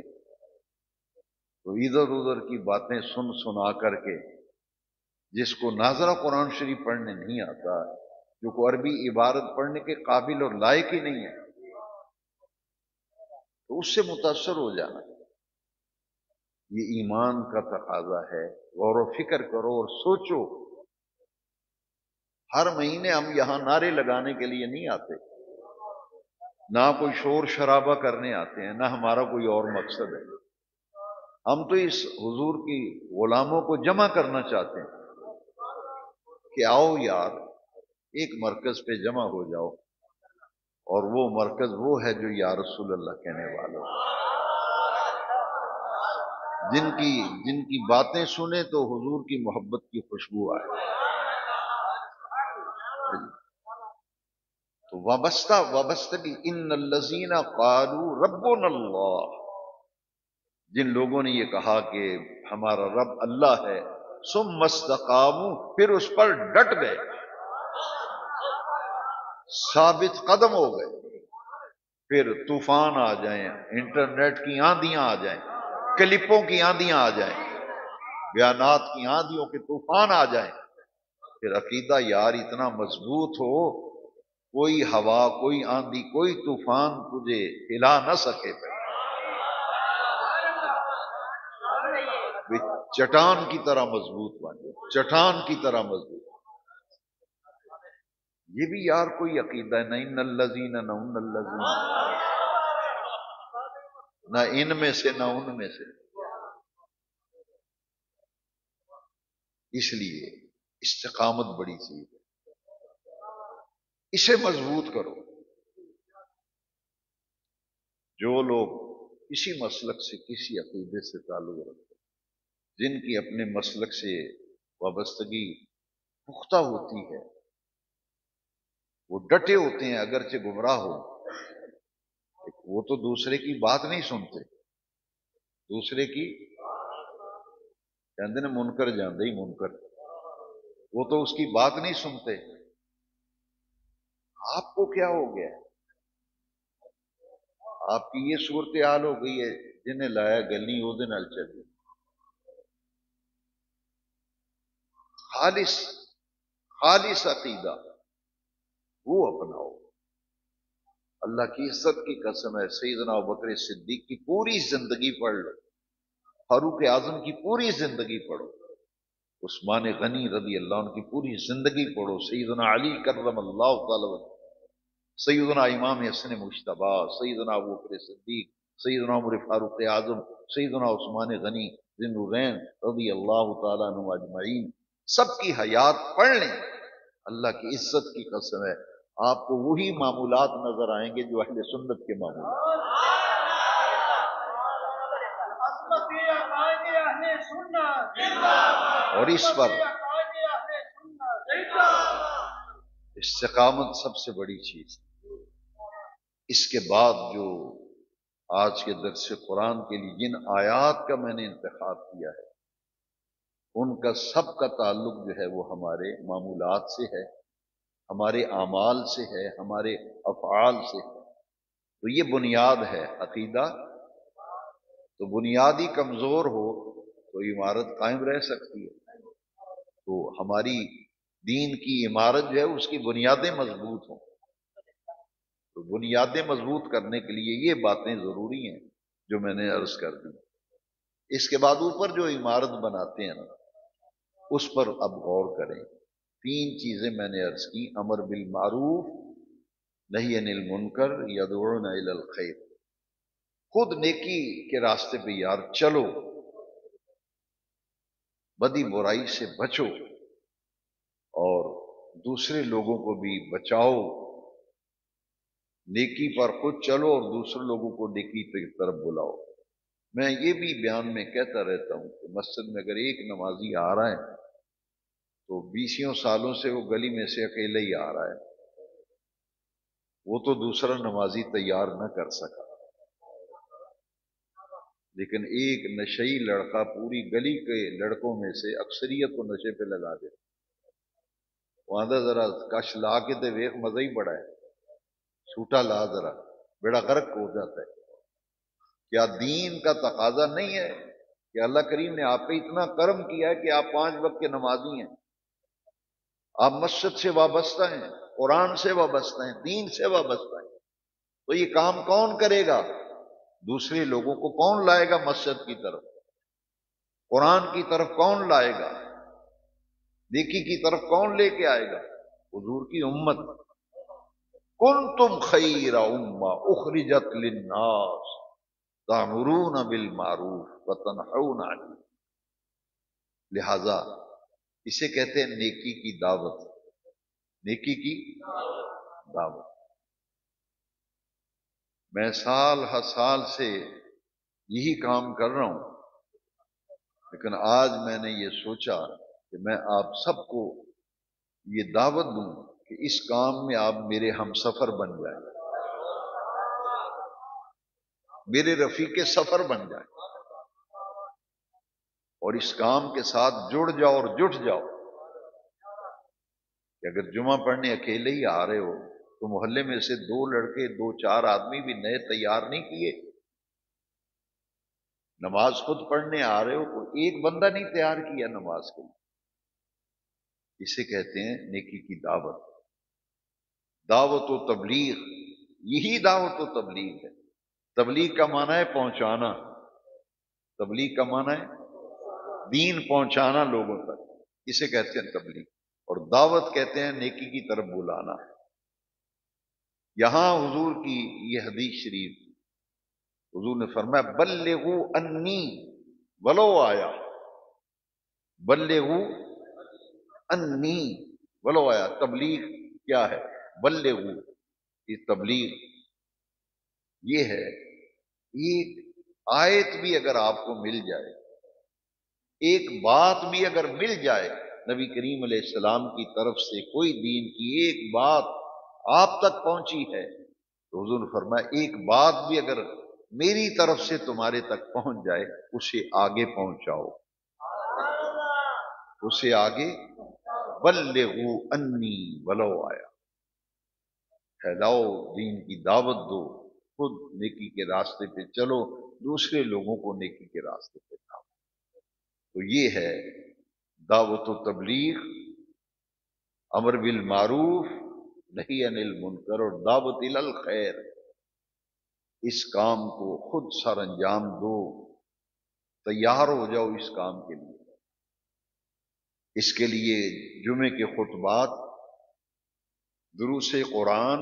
تو ادھر ادھر کی باتیں سن سنا کر کے، جس کو ناظرہ قرآن شریف پڑھنے نہیں آتا، جو کو عربی عبارت پڑھنے کے قابل اور لائق ہی نہیں ہے، تو اس سے متاثر ہو جانا، یہ ایمان کا تقاضا ہے۔ غور و فکر کرو اور سوچو۔ ہر مہینے ہم یہاں نعرے لگانے کے لیے نہیں آتے، نہ کوئی شور شرابہ کرنے آتے ہیں، نہ ہمارا کوئی اور مقصد ہے۔ ہم تو اس حضور کی غلاموں کو جمع کرنا چاہتے ہیں کہ آؤ یار، ایک مرکز پہ جمع ہو جاؤ، اور وہ مرکز وہ ہے جو یا رسول اللہ کہنے والوں، جن کی باتیں سنیں تو حضور کی محبت کی خوشبو آئے۔ تو وابستگی، ان الذین قالوا ربنا اللہ، جن لوگوں نے یہ کہا کہ ہمارا رب اللہ ہے، ثم استقاموا، پھر اس پر ڈٹ گئے، ثابت قدم ہو گئے، پھر طوفان آ جائیں، انٹرنیٹ کی آندیاں آ جائیں، کلپوں کی آندیاں آ جائیں، بیانات کی آندیوں کے طوفان آ جائیں، پھر عقیدہ یار اتنا مضبوط ہو، کوئی ہوا، کوئی آندھی، کوئی طوفان تجھے ہلا نہ سکے، چٹان کی طرح مضبوط بن جائے، چٹان کی طرح مضبوط۔ یہ بھی یار کوئی عقیدہ ہے؟ نہ ان الذین، نہ ان الذین، نہ ان میں سے نہ ان میں سے۔ اس لیے استقامت بڑی چیز ہے، اسے مضبوط کرو۔ جو لوگ کسی مسلک سے، کسی عقیدے سے تعلق رکھتے، جن کی اپنے مسلک سے وابستگی پختہ ہوتی ہے، وہ ڈٹے ہوتے ہیں اگرچہ گمراہ ہو، وہ تو دوسرے کی بات نہیں سنتے، دوسرے کی کہتے ہیں منکر جاندے ہی منکر، وہ تو اس کی بات نہیں سنتے۔ آپ کو کیا ہو گیا؟ آپ کی یہ صورتحال ہو گئی ہے، جنہیں لایا گلی وہ دن ال چلی۔ خالص عقیدہ وہ اپناؤ۔ اللہ کی عزت کی قسم ہے، سیدنا ابوبکر صدیق کی پوری زندگی پڑھ لو، فاروق اعظم کی پوری زندگی پڑھو، عثمان غنی رضی اللہ عنہ کی پوری زندگی پڑھو، سیدنا علی کرم اللہ تعالی عنہ، سیدنا امام حسن مجتبی، سیدنا ابوبکر صدیق، سیدنا عمر فاروق اعظم، سیدنا عثمان غنی ذی النورین رضی اللہ تعالیٰ عنہ اجمعین، سب کی حیات پڑھ لیں۔ اللہ کی عزت کی قسم ہے، آپ کو وہی معمولات نظر آئیں گے جو اہل سنت کے معمولات، اور اس پر استقامت سب سے بڑی چیز۔ اس کے بعد جو آج کے درس قرآن کے لیے جن آیات کا میں نے انتخاب کیا ہے، ان کا سب کا تعلق جو ہے وہ ہمارے معمولات سے ہے، ہمارے اعمال سے ہے، ہمارے افعال سے ہے۔ تو یہ بنیاد ہے عقیدہ، تو بنیاد ہی کمزور ہو تو عمارت قائم رہ سکتی ہے۔ تو ہماری دین کی عمارت جو ہے اس کی بنیادیں مضبوط ہوں، تو بنیادیں مضبوط کرنے کے لیے یہ باتیں ضروری ہیں جو میں نے عرض کر دی۔ اس کے بعد اوپر جو عمارت بناتے ہیں نا، اس پر اب غور کریں۔ 3 چیزیں میں نے عرض کی، امر بالمعروف، نہی عن المنکر، یدعون الی الخیر۔ خود نیکی کے راستے پہ یار چلو، بدی برائی سے بچو، اور دوسرے لوگوں کو بھی بچاؤ۔ نیکی پر خود چلو اور دوسرے لوگوں کو نیکی کی طرف بلاؤ۔ میں یہ بھی بیان میں کہتا رہتا ہوں کہ مسجد میں اگر ایک نمازی آ رہا ہے تو 20 سالوں سے وہ گلی میں سے اکیلے ہی آ رہا ہے، وہ تو دوسرا نمازی تیار نہ کر سکا، لیکن ایک نشئی لڑکا پوری گلی کے لڑکوں میں سے اکثریت کو نشے پہ لگا دے، وہاں ذرا کش لا کے تے ویخ مزہ ہی بڑا ہے، چھوٹا لا ذرا بیڑا غرق ہو جاتا ہے۔ کیا دین کا تقاضا نہیں ہے کہ اللہ کریم نے آپ پہ اتنا کرم کیا ہے کہ آپ 5 وقت کے نمازی ہیں، آپ مسجد سے وابستہ ہیں، قرآن سے وابستہ ہیں، دین سے وابستہ ہیں، تو یہ کام کون کرے گا؟ دوسرے لوگوں کو کون لائے گا مسجد کی طرف؟ قرآن کی طرف کون لائے گا؟ نیکی کی طرف کون لے کے آئے گا؟ حضور کی امت۔ کنتم خیر امہ اخرجت للناس تأمرون بالمعروف وتنہون عن المنکر، لہذا اسے کہتے ہیں نیکی کی دعوت، نیکی کی دعوت۔ میں سال ہر سال سے یہی کام کر رہا ہوں، لیکن آج میں نے یہ سوچا کہ میں آپ سب کو یہ دعوت دوں کہ اس کام میں آپ میرے ہم سفر بن جائیں، میرے رفیق سفر بن جائیں، اور اس کام کے ساتھ جڑ جاؤ اور جٹ جاؤ کہ اگر جمعہ پڑھنے اکیلے ہی آ رہے ہو تو محلے میں سے 2 لڑکے 2-4 آدمی بھی نئے تیار نہیں کیے، نماز خود پڑھنے آ رہے ہو کوئی ایک بندہ نہیں تیار کیا نماز کے لیے، اسے کہتے ہیں نیکی کی دعوت۔ دعوت و تبلیغ، یہی دعوت و تبلیغ ہے۔ تبلیغ کا معنی ہے پہنچانا، تبلیغ کا معنی ہے دین پہنچانا لوگوں تک، اسے کہتے ہیں تبلیغ، اور دعوت کہتے ہیں نیکی کی طرف بلانا۔ یہاں حضور کی یہ حدیث شریف، حضور نے فرمایا بلغوا انی ولو آیا، بلغوا انی ولو آیا۔ تبلیغ کیا ہے؟ بلغوا، یہ تبلیغ یہ ہے ایک آیت بھی اگر آپ کو مل جائے، ایک بات بھی اگر مل جائے نبی کریم علیہ السلام کی طرف سے، کوئی دین کی ایک بات آپ تک پہنچی ہے تو حضور نے فرمایا ایک بات بھی اگر میری طرف سے تمہارے تک پہنچ جائے اسے آگے پہنچاؤ، اسے آگے بلغوا انی ولو آیا، پھیلاؤ دین کی دعوت دو، خود نیکی کے راستے پہ چلو، دوسرے لوگوں کو نیکی کے راستے پہ لاؤ۔ تو یہ ہے دعوت و تبلیغ، امر بالمعروف نہی عن المنکر، اور دعوت الی الخیر۔ اس کام کو خود سر انجام دو، تیار ہو جاؤ اس کام کے لیے۔ اس کے لیے جمعے کے خطبات، دروس قرآن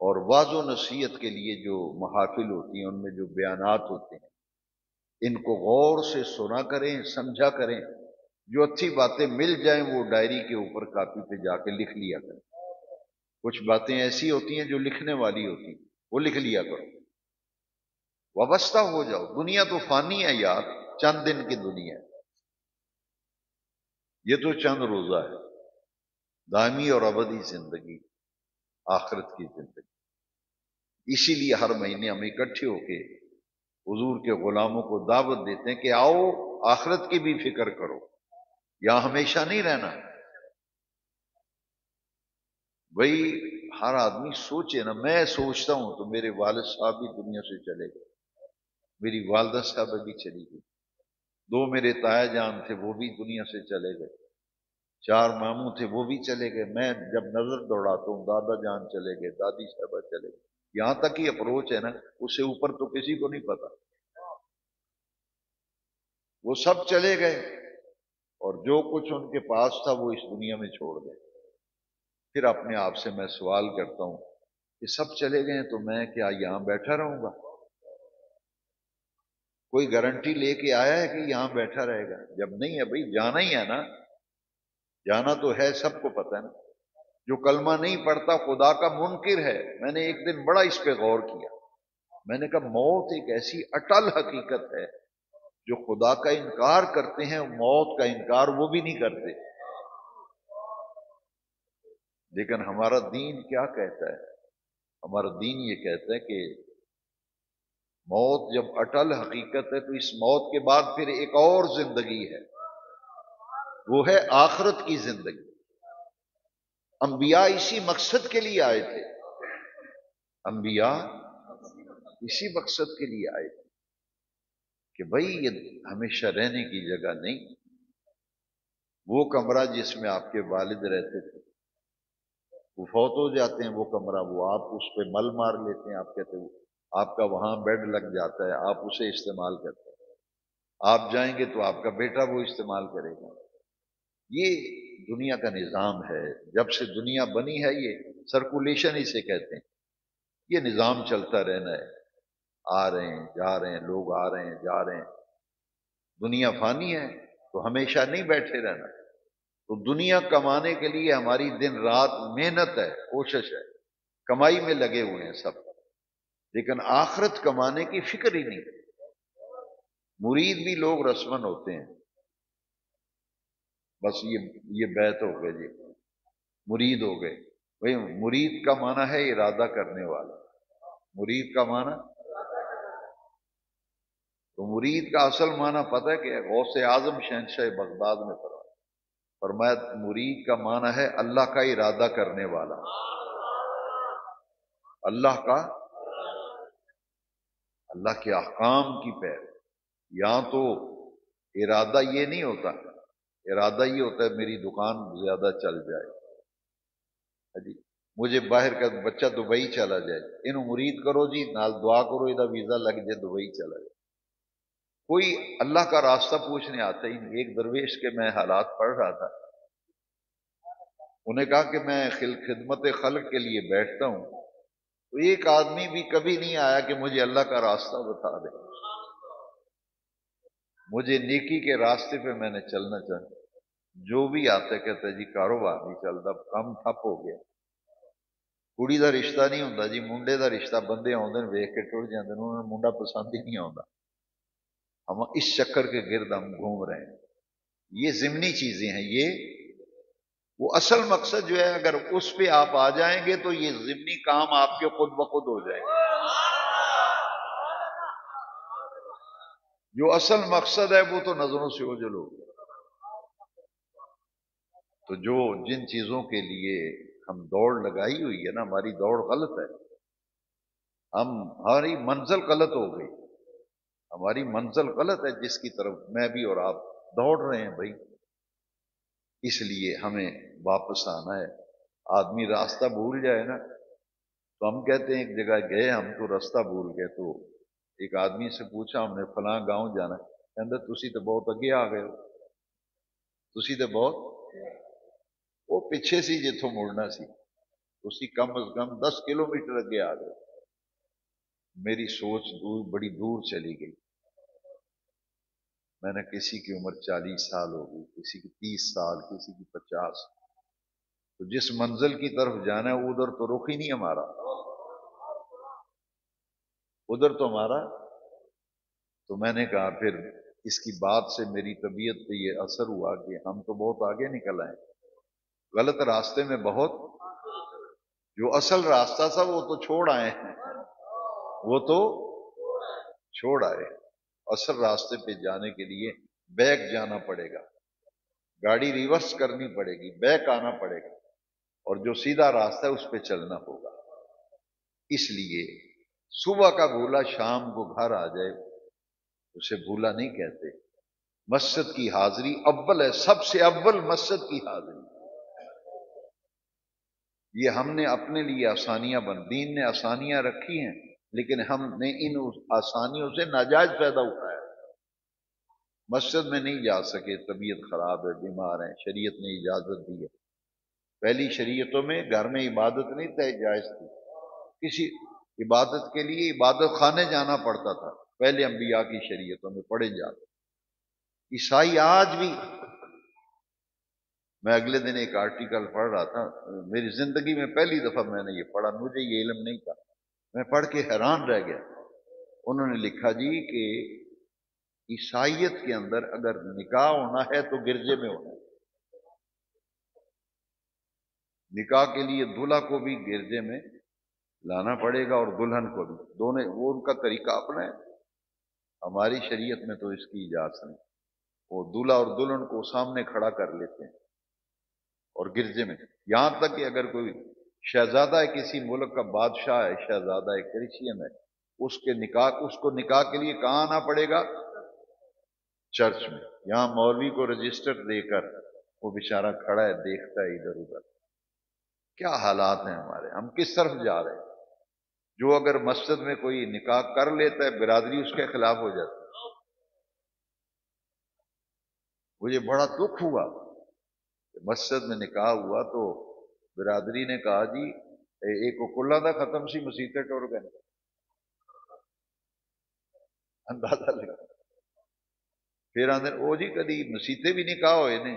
اور واعظ و نصیحت کے لیے جو محافل ہوتی ہیں، ان میں جو بیانات ہوتے ہیں، ان کو غور سے سنا کریں، سمجھا کریں، جو اچھی باتیں مل جائیں وہ ڈائری کے اوپر کاپی پہ جا کے لکھ لیا کریں، کچھ باتیں ایسی ہوتی ہیں جو لکھنے والی ہوتی ہیں، وہ لکھ لیا کرو، وابستہ ہو جاؤ۔ دنیا تو فانی ہے یار، چند دن کی دنیا ہے، یہ تو چند روزہ ہے، دائمی اور ابدی زندگی آخرت کی زندگی۔ اسی لیے ہر مہینے ہم اکٹھے ہو کے حضور کے غلاموں کو دعوت دیتے ہیں کہ آؤ آخرت کی بھی فکر کرو، یہاں ہمیشہ نہیں رہنا۔ بھئی ہر آدمی سوچے نا، میں سوچتا ہوں تو میرے والد صاحب بھی دنیا سے چلے گئے، میری والدہ صاحب بھی چلی گئی، 2 میرے تایا جان تھے وہ بھی دنیا سے چلے گئے، 4 ماموں تھے وہ بھی چلے گئے، میں جب نظر دوڑاتا ہوں دادا جان چلے گئے، دادی صاحبہ چلے گئے، یہاں تک ہی اپروچ ہے نا، اس سے اوپر تو کسی کو نہیں پتا، وہ سب چلے گئے، اور جو کچھ ان کے پاس تھا وہ اس دنیا میں چھوڑ گئے۔ پھر اپنے آپ سے میں سوال کرتا ہوں کہ سب چلے گئے تو میں کیا یہاں بیٹھا رہوں گا؟ کوئی گارنٹی لے کے آیا ہے کہ یہاں بیٹھا رہے گا؟ جب نہیں ہے بھئی جانا ہی ہے نا، جانا تو ہے، سب کو پتہ ہے نا۔ جو کلمہ نہیں پڑھتا خدا کا منکر ہے۔ میں نے ایک دن بڑا اس پہ غور کیا، میں نے کہا موت ایک ایسی اٹل حقیقت ہے جو خدا کا انکار کرتے ہیں موت کا انکار وہ بھی نہیں کرتے. لیکن ہمارا دین کیا کہتا ہے؟ ہمارا دین یہ کہتا ہے کہ موت جب اٹل حقیقت ہے تو اس موت کے بعد پھر ایک اور زندگی ہے، وہ ہے آخرت کی زندگی. انبیاء اسی مقصد کے لیے آئے تھے، انبیاء اسی مقصد کے لیے آئے تھے کہ بھائی یہ ہمیشہ رہنے کی جگہ نہیں. وہ کمرہ جس میں آپ کے والد رہتے تھے وہ فوت ہو جاتے ہیں، وہ کمرہ وہ آپ اس پہ مل مار لیتے ہیں، آپ کہتے ہیں آپ کا وہاں بیڈ لگ جاتا ہے، آپ اسے استعمال کرتے ہیں. آپ جائیں گے تو آپ کا بیٹا وہ استعمال کرے گا. یہ دنیا کا نظام ہے. جب سے دنیا بنی ہے یہ سرکولیشن اسے کہتے ہیں. یہ نظام چلتا رہنا ہے. آ رہے ہیں جا رہے ہیں، لوگ آ رہے ہیں جا رہے ہیں. دنیا فانی ہے تو ہمیشہ نہیں بیٹھے رہنا. تو دنیا کمانے کے لیے ہماری دن رات محنت ہے، کوشش ہے، کمائی میں لگے ہوئے ہیں سب، لیکن آخرت کمانے کی فکر ہی نہیں. مرید بھی لوگ رسمن ہوتے ہیں، بس یہ بیعت ہو گئے جی مرید ہو گئے. بھائی مرید کا معنی ہے ارادہ کرنے والا. مرید کا معنی، تو مرید کا اصل معنی پتہ ہے کہ غوث اعظم شہنشاہ بغداد میں فرمایا مرید کا معنی ہے اللہ کا ارادہ کرنے والا. اللہ کے احکام کی پیر. یہاں تو ارادہ یہ نہیں ہوتا، ارادہ یہ ہوتا ہے میری دکان زیادہ چل جائے جی، مجھے باہر کا بچہ دبئی چلا جائے، انہوں مرید کرو جی نال دعا کرو یہ ویزا لگ جائے دبئی چلا جائے. کوئی اللہ کا راستہ پوچھنے آتا ہی نہیں. ایک درویش کے میں حالات پڑھ رہا تھا، انہیں کہا کہ میں خدمت خلق کے لیے بیٹھتا ہوں، تو ایک آدمی بھی کبھی نہیں آیا کہ مجھے اللہ کا راستہ بتا دے. مجھے نیکی کے راستے پہ میں نے چلنا چاہتا. جو بھی آتا کہتا جی کاروبار نہیں چلتا، کم ٹھپ ہو گیا. کڑی دا رشتہ نہیں ہوتا جی، منڈے دا رشتہ. بندے آدھے ویخ کے ٹر جاتے ہیں، انہوں نے منڈا پسند ہی نہیں آتا. ہم اس چکر کے گرد ہم گھوم رہے ہیں. یہ ضمنی چیزیں ہیں. یہ وہ اصل مقصد جو ہے اگر اس پہ آپ آ جائیں گے تو یہ ضمنی کام آپ کے خود بخود ہو جائیں گے. جو اصل مقصد ہے وہ تو نظروں سے اوجھل ہو گیا. تو جن چیزوں کے لیے ہم دوڑ لگائی ہوئی ہے نا، ہماری دوڑ غلط ہے. ہماری منزل غلط ہو گئی. ہماری منزل غلط ہے جس کی طرف میں بھی اور آپ دوڑ رہے ہیں بھائی. اس لیے ہمیں واپس آنا ہے. آدمی راستہ بھول جائے نا تو ہم کہتے ہیں ایک جگہ گئے ہم تو راستہ بھول گئے، تو ایک آدمی سے پوچھا ہم نے فلاں گاؤں جانا ہے، کہتے تسی تو بہت اگے آ گئے ہو، تسی تو بہت وہ پیچھے سی جتوں مڑنا سی، تسی کم از کم 10 کلومیٹر اگے آ گئے. میری سوچ بڑی دور چلی گئی. میں نے کسی کی عمر 40 سال ہو گئی، کسی کی 30 سال، کسی کی 50. تو جس منزل کی طرف جانا ہے ادھر تو رخ ہی نہیں ہمارا، ادھر تو ہمارا. تو میں نے کہا پھر اس کی بات سے میری طبیعت پہ یہ اثر ہوا کہ ہم تو بہت آگے نکل آئے. غلط راستے میں بہت، جو اصل راستہ تھا وہ تو چھوڑ آئے ہیں، وہ تو چھوڑ آئے. اصل راستے پہ جانے کے لیے بیک جانا پڑے گا، گاڑی ریورس کرنی پڑے گی، بیک آنا پڑے گا، اور جو سیدھا راستہ ہے اس پہ چلنا ہوگا. اس لیے صبح کا بھولا شام کو گھر آ جائے اسے بھولا نہیں کہتے. مسجد کی حاضری اول ہے، سب سے اول مسجد کی حاضری. یہ ہم نے اپنے لیے آسانیاں دین نے آسانیاں رکھی ہیں، لیکن ہم نے ان آسانیوں سے ناجائز فائدہ اٹھایا. مسجد میں نہیں جا سکے، طبیعت خراب ہے، بیمار ہیں، شریعت نے اجازت دی ہے. پہلی شریعتوں میں گھر میں عبادت نہیں طے جائز تھی. کسی عبادت کے لیے عبادت خانے جانا پڑتا تھا، پہلے انبیاء کی شریعتوں میں پڑھے جاتے. عیسائی آج بھی، میں اگلے دن ایک آرٹیکل پڑھ رہا تھا، میری زندگی میں پہلی دفعہ میں نے یہ پڑھا، مجھے یہ علم نہیں تھا، میں پڑھ کے حیران رہ گیا. انہوں نے لکھا جی کہ عیسائیت کے اندر اگر نکاح ہونا ہے تو گرجے میں ہونا ہے. نکاح کے لیے دلہا کو بھی گرجے میں لانا پڑے گا اور دلہن کو بھی، دونوں وہ ان کا طریقہ اپنا ہے. ہماری شریعت میں تو اس کی اجازت نہیں. وہ دلہا اور دلہن کو سامنے کھڑا کر لیتے ہیں اور گرجے میں، یہاں تک کہ اگر کوئی شہزادہ ہے، کسی ملک کا بادشاہ ہے، شہزادہ ہے، کرسچین ہے، اس کو نکاح کے لیے کہاں آنا پڑے گا؟ چرچ میں. یہاں مولوی کو رجسٹر دے کر وہ بیچارہ کھڑا ہے، دیکھتا ہے ادھر ادھر. کیا حالات ہیں ہمارے، ہم کس طرف جا رہے ہیں؟ جو اگر مسجد میں کوئی نکاح کر لیتا ہے، برادری اس کے خلاف ہو جاتی ہے. مجھے بڑا دکھ ہوا، مسجد میں نکاح ہوا تو برادری نے کہا جی ایک کلا دا ختم سی مسیطے ٹر گئے. اندازہ لگا. پھر آدھے او جی کدی مسیطے بھی نکاح ہوئے نے؟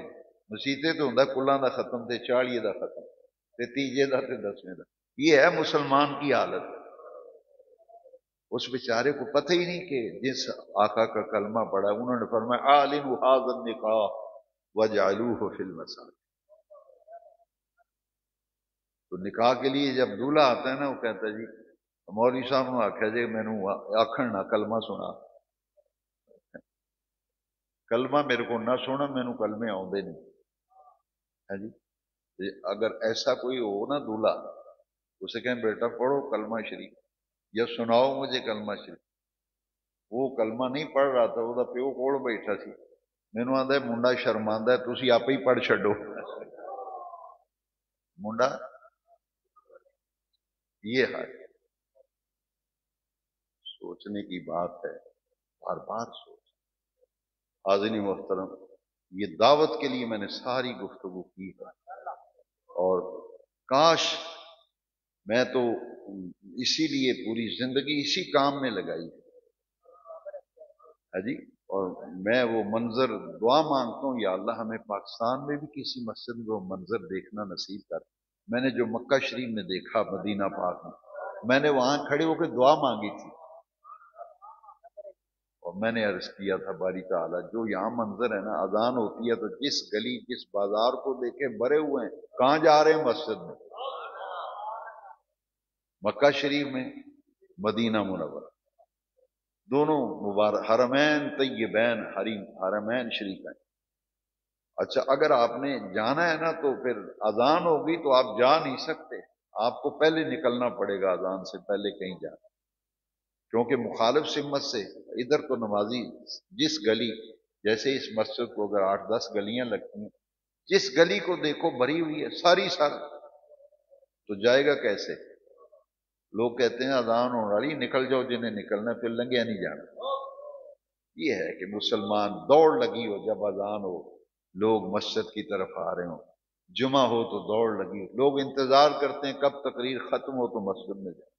مسیطے تو ہوں کلاں دا ختم تے 40 دا ختم تے 30 دا تے 10 دا. یہ ہے مسلمان کی حالت. اس بیچارے کو پتہ ہی نہیں کہ جس آقا کا کلمہ پڑا انہوں نے فرمایا عالم هذا النکاح وجعلوه فی المساجد. تو نکاح کے لیے جب دولہا آتا ہے نا، وہ کہتا ہے جی مولوی صاحب نے آخیا جی مینوں آکھن نہ کلمہ سنا. کلمہ میرے کو نہ سونا، مینوں کلمے آوندے نہیں. ہے جی اگر ایسا کوئی ہو نا دولہا، اسے کہیں بیٹا پڑھو کلمہ شریف یا سناؤ مجھے کلمہ شریف. وہ کلمہ نہیں پڑھ رہا تھا، وہ پیو کول بیٹھا سی. مینوں آندا ہے منڈا شرماندا ہے، تسی آپ ہی پڑھ چھڈو. منڈا یہ ہے. سوچنے کی بات ہے، بار بار سوچ. حاضرین محترم، یہ دعوت کے لیے میں نے ساری گفتگو کی ہے، اور کاش میں تو اسی لیے پوری زندگی اسی کام میں لگائی ہے جی. اور میں وہ منظر دعا مانگتا ہوں، یا اللہ ہمیں پاکستان میں بھی کسی مسجد میں وہ منظر دیکھنا نصیب کر. میں نے جو مکہ شریف میں دیکھا، مدینہ پاک میں نے وہاں کھڑے ہو کے دعا مانگی تھی، اور میں نے عرض کیا تھا باری تعالیٰ جو یہاں منظر ہے نا، اذان ہوتی ہے تو جس گلی جس بازار کو دیکھے بھرے ہوئے ہیں، کہاں جا رہے ہیں؟ مسجد میں. مکہ شریف میں، مدینہ منورہ، دونوں مبارک حرمین طیبین، حرمین شریفین. اچھا اگر آپ نے جانا ہے نا تو پھر اذان ہوگی تو آپ جا نہیں سکتے، آپ کو پہلے نکلنا پڑے گا، اذان سے پہلے کہیں جانا. کیونکہ مخالف سمت سے ادھر تو نمازی جس گلی، جیسے اس مسجد کو اگر 8-10 گلیاں لگتی ہیں، جس گلی کو دیکھو بھری ہوئی ہے ساری تو جائے گا کیسے؟ لوگ کہتے ہیں اذان ہونے والی، نکل جاؤ جنہیں نکلنا، پھر لنگیا نہیں جانا. یہ ہے کہ مسلمان دوڑ لگی ہو، جب اذان ہو لوگ مسجد کی طرف آ رہے ہوں، جمعہ ہو تو دوڑ لگی ہو، لوگ انتظار کرتے ہیں کب تقریر ختم ہو تو مسجد میں جائیں.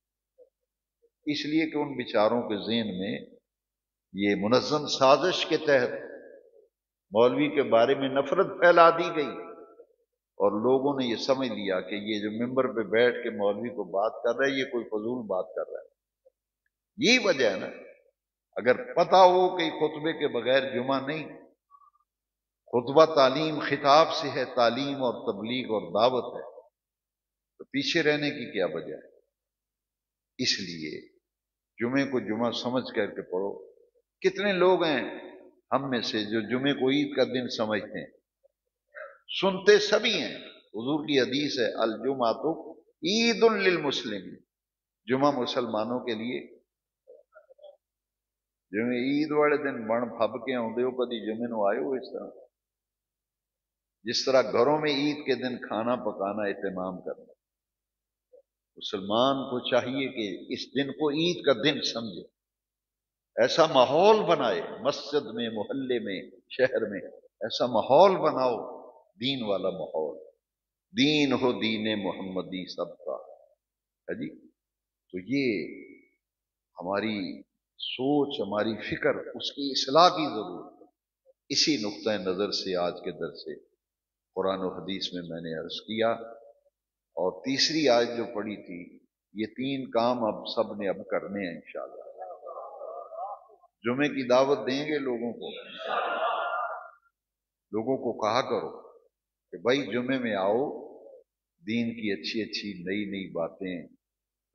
اس لیے کہ ان بیچاروں کے ذہن میں یہ منظم سازش کے تحت مولوی کے بارے میں نفرت پھیلا دی گئی، اور لوگوں نے یہ سمجھ لیا کہ یہ جو ممبر پہ بیٹھ کے مولوی کو بات کر رہا ہے یہ کوئی فضول بات کر رہا ہے. یہی وجہ ہے نا. اگر پتہ ہو کہ خطبے کے بغیر جمعہ نہیں، خطبہ تعلیم خطاب سے ہے، تعلیم اور تبلیغ اور دعوت ہے، تو پیچھے رہنے کی کیا وجہ ہے؟ اس لیے جمعے کو جمعہ سمجھ کر کے پڑھو. کتنے لوگ ہیں ہم میں سے جو جمعے کو عید کا دن سمجھتے ہیں؟ سنتے سبھی ہیں. حضور کی حدیث ہے الجمعۃ عید للمسلمین، جمعہ مسلمانوں کے لیے. جمعے عید والے دن بن پھب کے آدھے ہو، کدی جمعے نو آئے ہو؟ اس طرح جس طرح گھروں میں عید کے دن کھانا پکانا اہتمام کرنا، مسلمان کو چاہیے کہ اس دن کو عید کا دن سمجھے، ایسا ماحول بنائے مسجد میں، محلے میں، شہر میں، ایسا ماحول بناؤ دین والا ماحول. دین ہو دین محمدی سب کا ہے جی. تو یہ ہماری سوچ، ہماری فکر، اس کی اصلاح کی ضرورت ہے. اسی نقطۂ نظر سے آج کے درس سے قرآن و حدیث میں نے عرض کیا، اور تیسری آیت جو پڑھی تھی، یہ 3 کام اب سب نے اب کرنے ہیں انشاءاللہ. جمعے کی دعوت دیں گے لوگوں کو کہا کرو کہ بھائی جمعے میں آؤ، دین کی اچھی اچھی نئی نئی باتیں،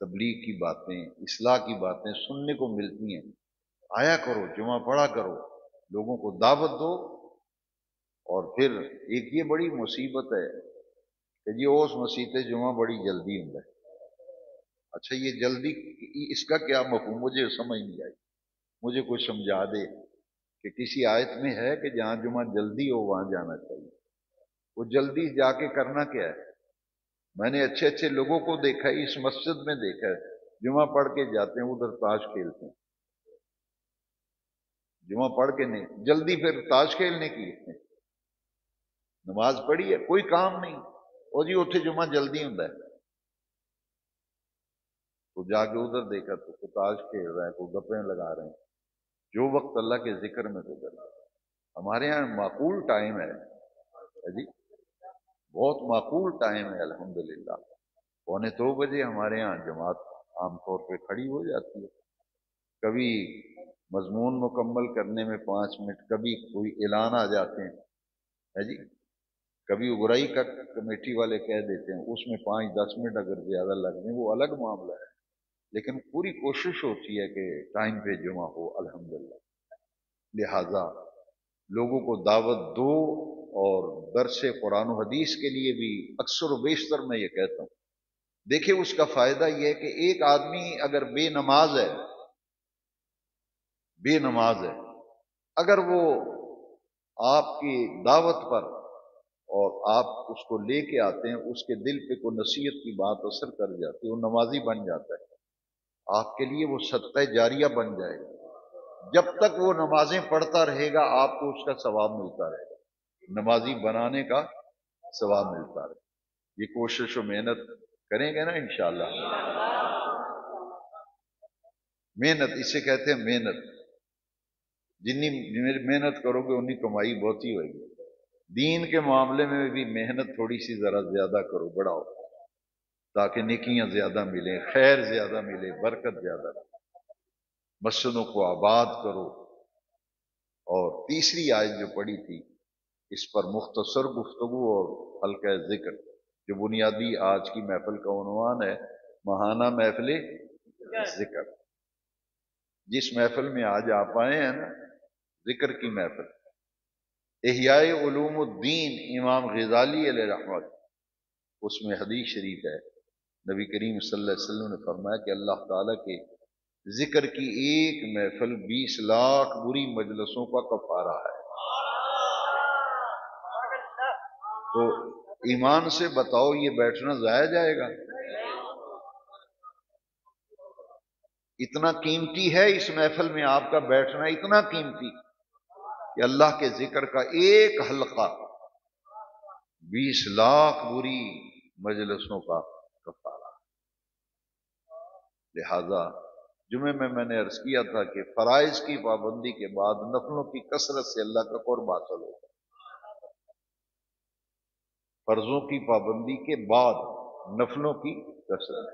تبلیغ کی باتیں، اصلاح کی باتیں سننے کو ملتی ہیں، آیا کرو، جمعہ پڑھا کرو، لوگوں کو دعوت دو۔ اور پھر ایک یہ بڑی مصیبت ہے کہ یہ اس مسیح جمعہ بڑی جلدی ہوں ہے۔ اچھا یہ جلدی اس کا کیا مفہوم؟ مجھے سمجھ نہیں آئی، مجھے کوئی سمجھا دے کہ کسی آیت میں ہے کہ جہاں جمعہ جلدی ہو وہاں جانا چاہیے؟ وہ جلدی جا کے کرنا کیا ہے؟ میں نے اچھے اچھے لوگوں کو دیکھا ہے، اس مسجد میں دیکھا ہے، جمعہ پڑھ کے جاتے ہیں ادھر تاش کھیلتے ہیں، جمعہ پڑھ کے نہیں، جلدی پھر تاش کھیلنے کی نماز پڑھی ہے، کوئی کام نہیں، اور جی اتنے جمعہ جلدی ہوں ہے، تو جا کے ادھر دیکھا تو کوئی تاش کھیل رہا ہے، کوئی گپیں لگا رہے ہیں، جو وقت اللہ کے ذکر میں گزر رہا ہے۔ ہمارے یہاں معقول ٹائم ہے جی، بہت معقول ٹائم ہے الحمدللہ۔ 1:45 ہمارے ہاں جماعت عام طور پہ کھڑی ہو جاتی ہے، کبھی مضمون مکمل کرنے میں 5 منٹ، کبھی کوئی اعلان آ جاتے ہیں ہے جی، کبھی اگرائی کا کمیٹی والے کہہ دیتے ہیں، اس میں 5-10 منٹ اگر زیادہ لگ جائیں وہ الگ معاملہ ہے، لیکن پوری کوشش ہوتی ہے کہ ٹائم پہ جمعہ ہو الحمدللہ۔ لہذا لوگوں کو دعوت دو، اور درس قرآن و حدیث کے لیے بھی اکثر و بیشتر میں یہ کہتا ہوں، دیکھیں اس کا فائدہ یہ ہے کہ ایک آدمی اگر بے نماز ہے، اگر وہ آپ کی دعوت پر اور آپ اس کو لے کے آتے ہیں، اس کے دل پہ کوئی نصیحت کی بات اثر کر جاتی ہے، وہ نمازی بن جاتا ہے، آپ کے لیے وہ صدقہ جاریہ بن جائے گا۔ جب تک وہ نمازیں پڑھتا رہے گا آپ کو اس کا ثواب ملتا رہے گا، نمازی بنانے کا ثواب ملتا رہے گا۔ یہ کوشش و محنت کریں گے نا انشاءاللہ، محنت اسے کہتے ہیں، محنت جتنی محنت کرو گے اتنی کمائی بہت ہی ہوئے گی۔ دین کے معاملے میں بھی محنت تھوڑی سی ذرا زیادہ کرو، بڑھاؤ، تاکہ نیکیاں زیادہ ملیں، خیر زیادہ ملے، برکت زیادہ ملے، مسجدوں کو آباد کرو۔ اور تیسری آیت جو پڑھی تھی اس پر مختصر گفتگو اور حلقہ ذکر، جو بنیادی آج کی محفل کا عنوان ہے، ماہانہ محفل ذکر۔ جس محفل میں آج آپ آئے ہیں نا، ذکر کی محفل، احیاء علوم الدین امام غزالی علیہ رحمت، اس میں حدیث شریف ہے، نبی کریم صلی اللہ علیہ وسلم نے فرمایا کہ اللہ تعالیٰ کے ذکر کی ایک محفل 20 لاکھ بری مجلسوں کا کفارہ ہے۔ تو ایمان سے بتاؤ یہ بیٹھنا ضائع جائے گا؟ اتنا قیمتی ہے اس محفل میں آپ کا بیٹھنا، اتنا قیمتی کہ اللہ کے ذکر کا ایک حلقہ 20 لاکھ بری مجلسوں کا کفارہ۔ لہذا جمعے میں نے عرض کیا تھا کہ فرائض کی پابندی کے بعد نفلوں کی کثرت سے اللہ کا قرب حاصل ہوگا۔ فرضوں کی پابندی کے بعد نفلوں کی کثرت،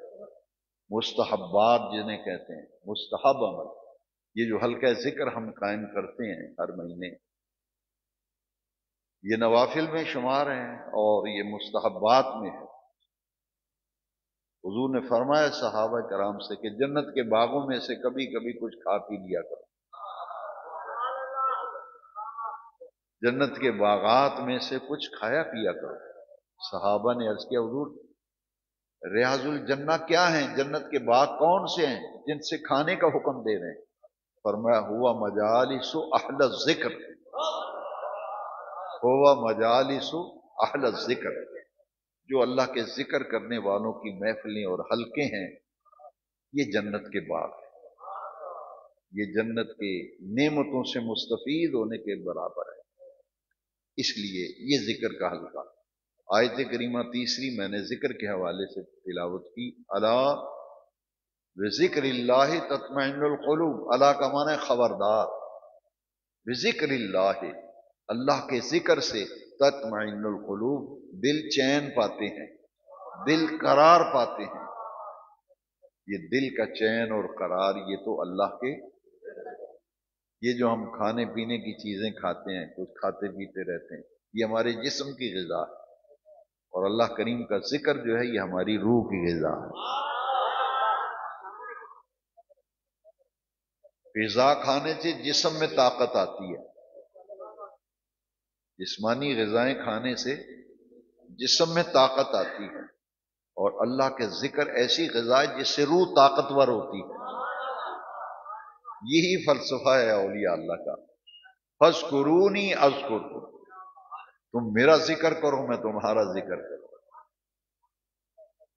مستحبات جنہیں کہتے ہیں، مستحب عمل، یہ جو حلقہ ذکر ہم قائم کرتے ہیں ہر مہینے، یہ نوافل میں شمار ہیں اور یہ مستحبات میں ہے۔ حضور نے فرمایا صحابہ کرام سے کہ جنت کے باغوں میں سے کبھی کبھی کچھ کھا پی لیا کرو، جنت کے باغات میں سے کچھ کھایا پیا کرو۔ صحابہ نے عرض کیا حضور ریاض الجنہ کیا ہیں، جنت کے باغ کون سے ہیں جن سے کھانے کا حکم دے رہے ہیں؟ فرمایا ہوا مجالس اہل الذکر، ہوا مجالس اہل الذکر، جو اللہ کے ذکر کرنے والوں کی محفلیں اور حلقے ہیں، یہ جنت کے باغ ہیں، یہ جنت کے نعمتوں سے مستفید ہونے کے برابر ہے۔ اس لیے یہ ذکر کا حلقہ، آیت کریمہ تیسری میں نے ذکر کے حوالے سے تلاوت کی، الا بذکر اللہ تطمئن القلوب، اللہ کا معنی ہے خبردار، بذکر اللہ، اللہ کے ذکر سے تطمئن القلوب، دل چین پاتے ہیں، دل قرار پاتے ہیں۔ یہ دل کا چین اور قرار یہ تو اللہ کے یہ جو ہم کھانے پینے کی چیزیں کھاتے ہیں، کچھ کھاتے پیتے رہتے ہیں، یہ ہمارے جسم کی غذا ہے، اور اللہ کریم کا ذکر جو ہے یہ ہماری روح کی غذا ہے۔ غذا کھانے سے جسم میں طاقت آتی ہے، جسمانی غذائیں کھانے سے جسم میں طاقت آتی ہے، اور اللہ کے ذکر ایسی غذا ہے جس سے روح طاقتور ہوتی ہے۔ یہی فلسفہ ہے اولیاء اللہ کا، فَاذْكُرُونِي أَذْكُرْكُمْ، تم میرا ذکر کرو میں تمہارا ذکر کروں۔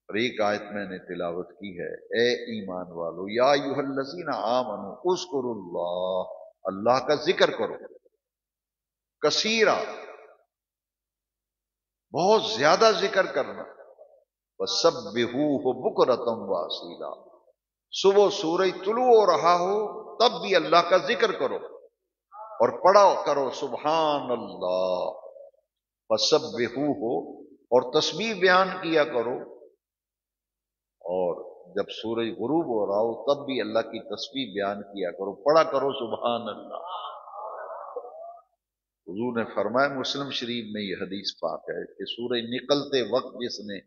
اور ایک آیت میں نے تلاوت کی ہے، اے ایمان والو، یا ایھا الذین آمنوا اذکروا اللہ، اللہ کا ذکر کرو، کثیرا، بہت زیادہ ذکر کرنا، وسبحوہ بکرۃ واصیلا، صبح سورج طلوع ہو رہا ہو تب بھی اللہ کا ذکر کرو، اور پڑھا کرو سبحان اللہ، وسبحوہ، اور تسبیح بیان کیا کرو، اور جب سورج غروب ہو رہا ہو تب بھی اللہ کی تسبیح بیان کیا کرو، پڑھا کرو سبحان اللہ۔ حضور نے فرمایا، مسلم شریف میں یہ حدیث پاک ہے کہ سورج نکلتے وقت جس نے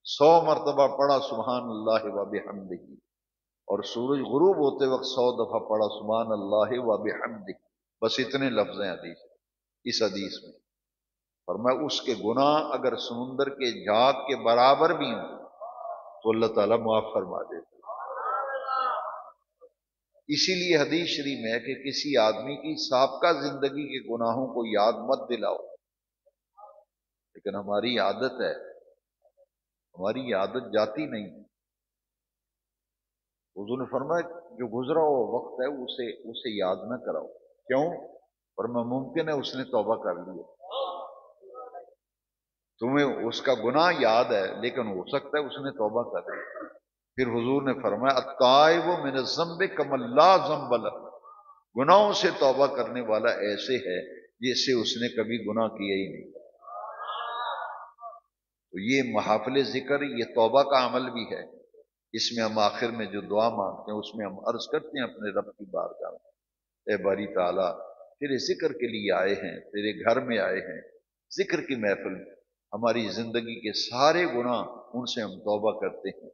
100 مرتبہ پڑھا سبحان اللہ و بحمدہ، اور سورج غروب ہوتے وقت 100 دفعہ پڑھا سبحان اللہ و بحمدہ، بس اتنے لفظ ہیں حدیث، اس حدیث میں فرمایا اس کے گناہ اگر سمندر کے جھاگ کے برابر بھی ہوں تو اللہ تعالیٰ معاف فرما دیتے۔ اسی لیے حدیث شریف میں ہے کہ کسی آدمی کی سابقہ زندگی کے گناہوں کو یاد مت دلاؤ، لیکن ہماری عادت ہے، ہماری عادت جاتی نہیں۔ حضور نے فرمایا جو گزرا ہوا وقت ہے اسے یاد نہ کراؤ، کیوں؟ فرمایا ممکن ہے اس نے توبہ کر لی، تمہیں اس کا گناہ یاد ہے لیکن ہو سکتا ہے اس نے توبہ کر لی۔ پھر حضور نے فرمایا التائب من الذنب کمن لا ذنب لہ، گناہوں سے توبہ کرنے والا ایسے ہے جیسے اس نے کبھی گناہ کیا ہی نہیں۔ تو یہ محافل ذکر، یہ توبہ کا عمل بھی ہے، اس میں ہم آخر میں جو دعا مانگتے ہیں اس میں ہم عرض کرتے ہیں اپنے رب کی بارگاہ میں، اے باری تعالیٰ تیرے ذکر کے لیے آئے ہیں، تیرے گھر میں آئے ہیں، ذکر کی محفل میں، ہماری زندگی کے سارے گناہ ان سے ہم توبہ کرتے ہیں،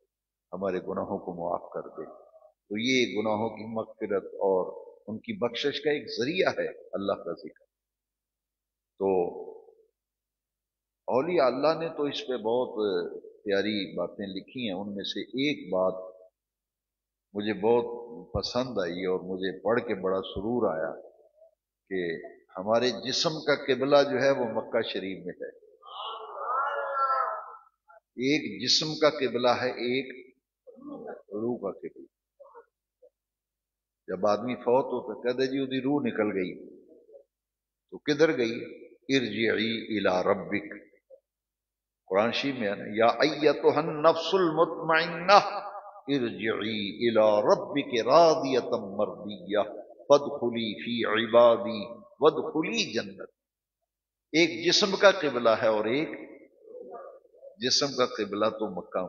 ہمارے گناہوں کو معاف کر دے۔ تو یہ گناہوں کی مغفرت اور ان کی بخشش کا ایک ذریعہ ہے اللہ کا ذکر۔ تو اولیاء اللہ نے تو اس پہ بہت پیاری باتیں لکھی ہیں، ان میں سے ایک بات مجھے بہت پسند آئی اور مجھے پڑھ کے بڑا سرور آیا کہ ہمارے جسم کا قبلہ جو ہے وہ مکہ شریف میں ہے۔ ایک جسم کا قبلہ ہے، ایک روح کا قبلہ۔ جب آدمی فوت ہو تو کہتے جی ادھی روح نکل گئی، تو کدھر گئی؟ ارجعی الی ربک، قرآن شریف میں ہے نا، یا ایتھا النفس المطمئنہ ارجعی الی ربک راضیۃ مرضیہ فادخلی فی عبادی وادخلی جنت۔ ایک جسم کا قبلہ ہے اور ایک جسم کا قبلہ تو مکہ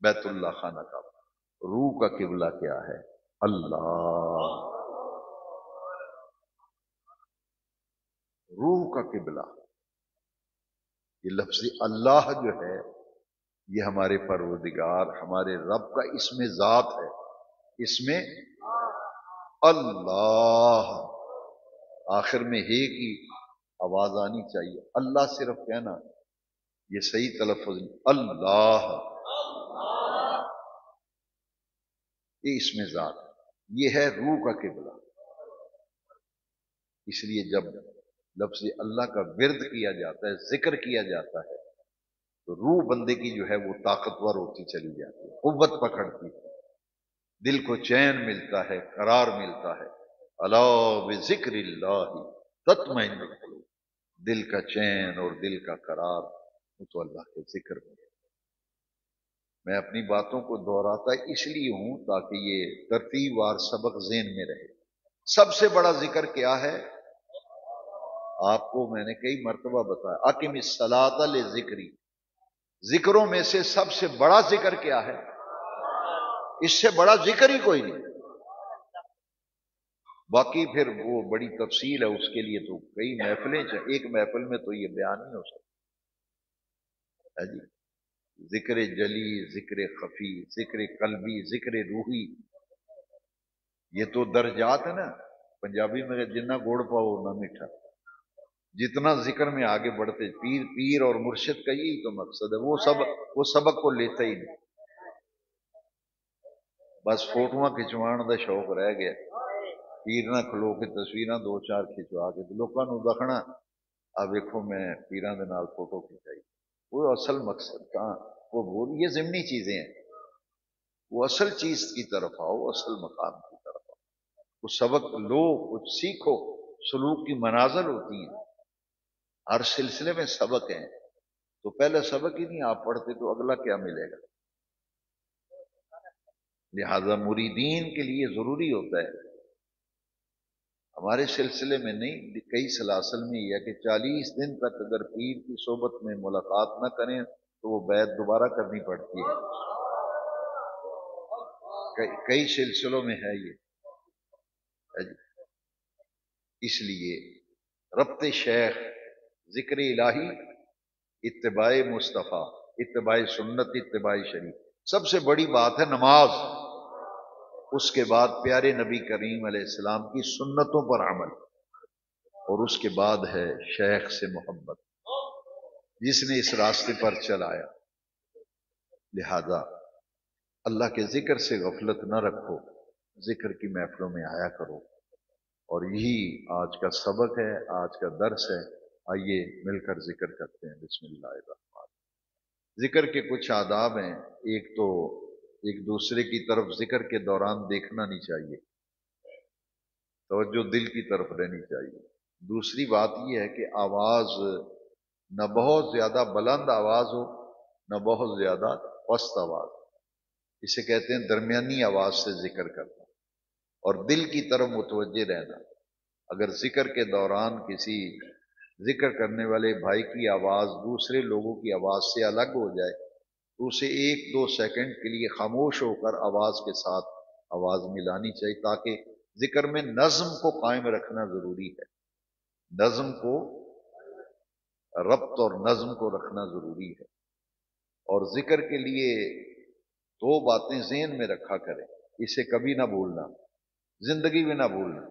بیت اللہ خانہ کا، روح کا قبلہ کیا ہے؟ اللہ، روح کا قبلہ۔ یہ لفظ اللہ جو ہے یہ ہمارے پروردگار ہمارے رب کا اسم ذات ہے، اس میں اللہ آخر میں ہے کی آواز آنی چاہیے، اللہ صرف کہنا یہ صحیح تلفظ نہیں، اللہ یہ اسم ذات ہے، یہ ہے روح کا قبلہ۔ اس لیے جب لفظ اللہ کا ورد کیا جاتا ہے، ذکر کیا جاتا ہے، تو روح بندے کی جو ہے وہ طاقتور ہوتی چلی جاتی ہے، قوت پکڑتی ہے، دل کو چین ملتا ہے، قرار ملتا ہے۔ الا بذکر اللہ تطمئن القلوب، دل کا چین اور دل کا قرار وہ تو اللہ کے ذکر میں ہے۔ میں اپنی باتوں کو دہراتا اس لیے ہوں تاکہ یہ ترتیب وار سبق ذہن میں رہے۔ سب سے بڑا ذکر کیا ہے؟ آپ کو میں نے کئی مرتبہ بتایا، اقم الصلاۃ لذکری، ذکروں میں سے سب سے بڑا ذکر کیا ہے؟ اس سے بڑا ذکر ہی کوئی نہیں۔ باقی پھر وہ بڑی تفصیل ہے، اس کے لیے تو کئی محفلیں چاہیے، ایک محفل میں تو یہ بیان نہیں ہو سکتا ہے جی۔ ذکر جلی، ذکر خفی، ذکر قلبی، ذکر روحی، یہ تو درجات ہے نا۔ پنجابی میں جنہ گوڑ پاؤ نہ میٹھا، جتنا ذکر میں آگے بڑھتے، پیر پیر اور مرشد کا یہی تو مقصد ہے، وہ سبق کو لیتا ہی نہیں، بس فوٹواں کھچوان دا شوق رہ گیا، پیر نہ کھلو کے تصویراں دو چار کھچوا کے لوگوں نو دکھنا آ ویکھو میں پیراں دے نال فوٹو کھچائی، وہ اصل مقصد کہاں؟ وہ بول، یہ ضمنی چیزیں ہیں، وہ اصل چیز کی طرف آؤ، اصل مقام کی طرف آؤ، وہ سبق لو، کچھ سیکھو، سلوک کی منازل ہوتی ہیں، ہر سلسلے میں سبق ہیں، تو پہلے سبق ہی نہیں آپ پڑھتے تو اگلا کیا ملے گا؟ لہذا مریدین کے لیے ضروری ہوتا ہے، ہمارے سلسلے میں نہیں، کئی سلاسل میں یہ ہے کہ 40 دن تک اگر پیر کی صحبت میں ملاقات نہ کریں تو وہ بیعت دوبارہ کرنی پڑتی ہے، کئی سلسلوں میں ہے یہ، اس لیے ربط شیخ، ذکر الہی، اتباع مصطفیٰ، اتباع سنت، اتباع شریف، سب سے بڑی بات ہے نماز، اس کے بعد پیارے نبی کریم علیہ السلام کی سنتوں پر عمل، اور اس کے بعد ہے شیخ سے محبت، جس نے اس راستے پر چلایا۔ لہذا اللہ کے ذکر سے غفلت نہ رکھو، ذکر کی محفلوں میں آیا کرو، اور یہی آج کا سبق ہے، آج کا درس ہے۔ آئیے مل کر ذکر کرتے ہیں۔ بسم اللہ الرحمن۔ ذکر کے کچھ آداب ہیں، ایک تو ایک دوسرے کی طرف ذکر کے دوران دیکھنا نہیں چاہیے، توجہ دل کی طرف رہنی چاہیے۔ دوسری بات یہ ہے کہ آواز نہ بہت زیادہ بلند آواز ہو، نہ بہت زیادہ پست آواز، اسے کہتے ہیں درمیانی آواز سے ذکر کرنا، اور دل کی طرف متوجہ رہنا۔ اگر ذکر کے دوران کسی ذکر کرنے والے بھائی کی آواز دوسرے لوگوں کی آواز سے الگ ہو جائے تو اسے 1-2 سیکنڈ کے لیے خاموش ہو کر آواز کے ساتھ آواز ملانی چاہیے، تاکہ ذکر میں نظم کو قائم رکھنا ضروری ہے، نظم کو، ربط اور نظم کو رکھنا ضروری ہے۔ اور ذکر کے لیے 2 باتیں ذہن میں رکھا کریں، اسے کبھی نہ بھولنا، زندگی میں نہ بھولنا۔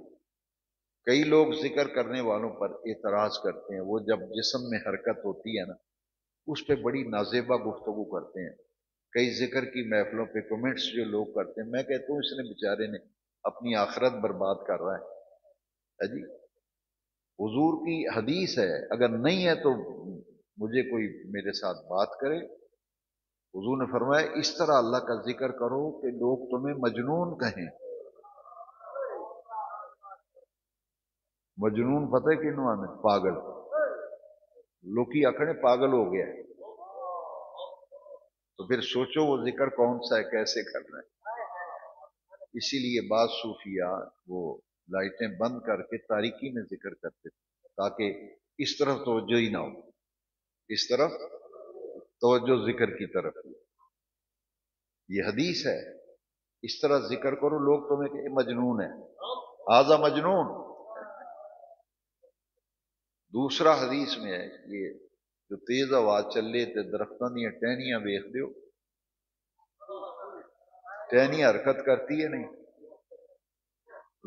کئی لوگ ذکر کرنے والوں پر اعتراض کرتے ہیں، وہ جب جسم میں حرکت ہوتی ہے نا، اس پہ بڑی نازیبہ گفتگو کرتے ہیں، کئی ذکر کی محفلوں پہ کمنٹس جو لوگ کرتے ہیں، میں کہتا ہوں اس نے بیچارے نے اپنی آخرت برباد کر رہا ہے جی۔ حضور کی حدیث ہے، اگر نہیں ہے تو مجھے کوئی میرے ساتھ بات کرے۔ حضور نے فرمایا اس طرح اللہ کا ذکر کرو کہ لوگ تمہیں مجنون کہیں۔ مجنون پتہ ہے کینوں آنے؟ پاگل، لوکی آکھنے پاگل ہو گیا ہے، تو پھر سوچو وہ ذکر کون سا ہے، کیسے کرنا ہے۔ اسی لیے بعض صوفیاء وہ لائٹیں بند کر کے تاریکی میں ذکر کرتے تھے، تاکہ اس طرف توجہ ہی نہ ہو، اس طرف توجہ ذکر کی طرف ہو۔ یہ حدیث ہے، اس طرح ذکر کرو لوگ تمہیں کہ مجنون ہے، آزا مجنون۔ دوسرا حدیث میں ہے یہ جو تیز آواز چلے تے درختوں دیا ٹہنیاں ویخ دیو، ٹہنی حرکت کرتی ہے نہیں،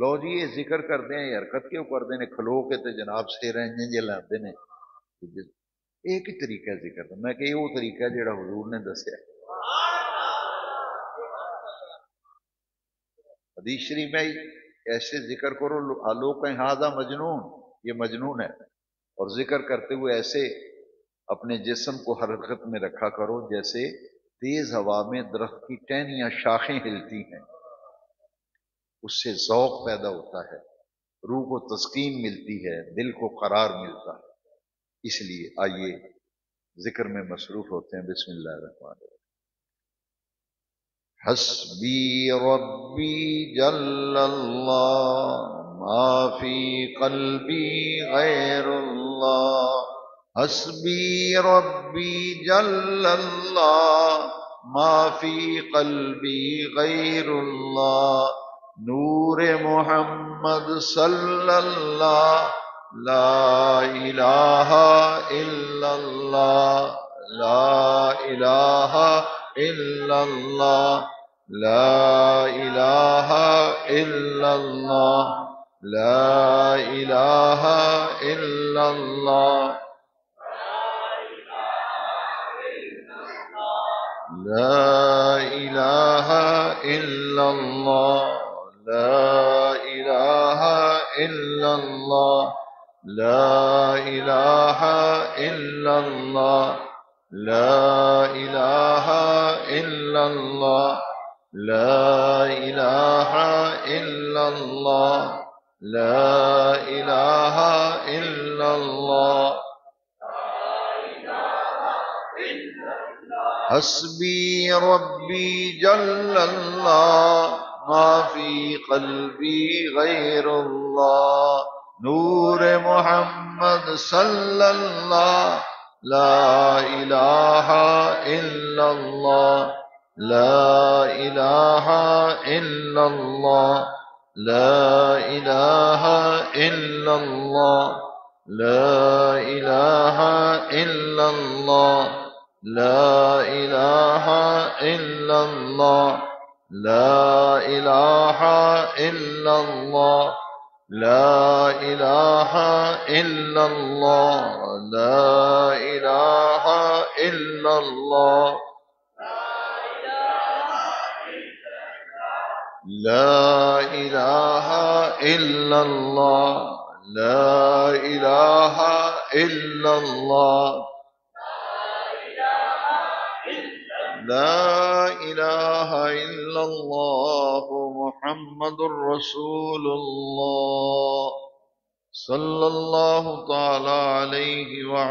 لو جی یہ ذکر کرتے ہیں، یہ حرکت کیوں کرتے ہیں؟ کھلو کے تے جناب سے رہنے جے لاتے ہیں، ایک ہی طریقہ ہے ذکر کا، میں کہ وہ طریقہ ہے جڑا حضور نے دسیا۔ حدیث شریف میں ایسے ذکر کرو لوگ کہیں ہاذا مجنون، یہ مجنون ہے، اور ذکر کرتے ہوئے ایسے اپنے جسم کو حرکت میں رکھا کرو جیسے تیز ہوا میں درخت کی ٹہنیاں شاخیں ہلتی ہیں، اس سے ذوق پیدا ہوتا ہے، روح کو تسکین ملتی ہے، دل کو قرار ملتا ہے۔ اس لیے آئیے ذکر میں مصروف ہوتے ہیں۔ بسم اللہ الرحمن الرحیم۔ حسبی ربی جل اللہ ما فی قلبی غیر اللہ، حسبی ربی جل اللہ ما فی قلبی غیر اللہ، نور نور محمد صلی اللہ لا الہ الا اللہ لا الہ الا اللہ لا الہ الا اللہ لا الہ الا اللہ لا الہ الا اللہ لا الہ الا اللہ لا الہ الا اللہ لا الہ الا اللہ لا الہ الا اللہ لا الہ الا اللہ حسبی ربی جل اللہ ما فی قلبی غیر اللہ نور محمد صلی اللہ لا الہ الا اللہ لا الہ الا اللہ لا الہ الا اللہ لا الہ الا اللہ لا الہ الا اللہ لا الہ الا اللہ لا الہ الا اللہ لا الہ الا اللہ لا الہ الا اللہ لا الہ الا اللہ لا الہ الا اللہ محمد رسول اللہ صلی اللہ تعالی علیہ وآلہ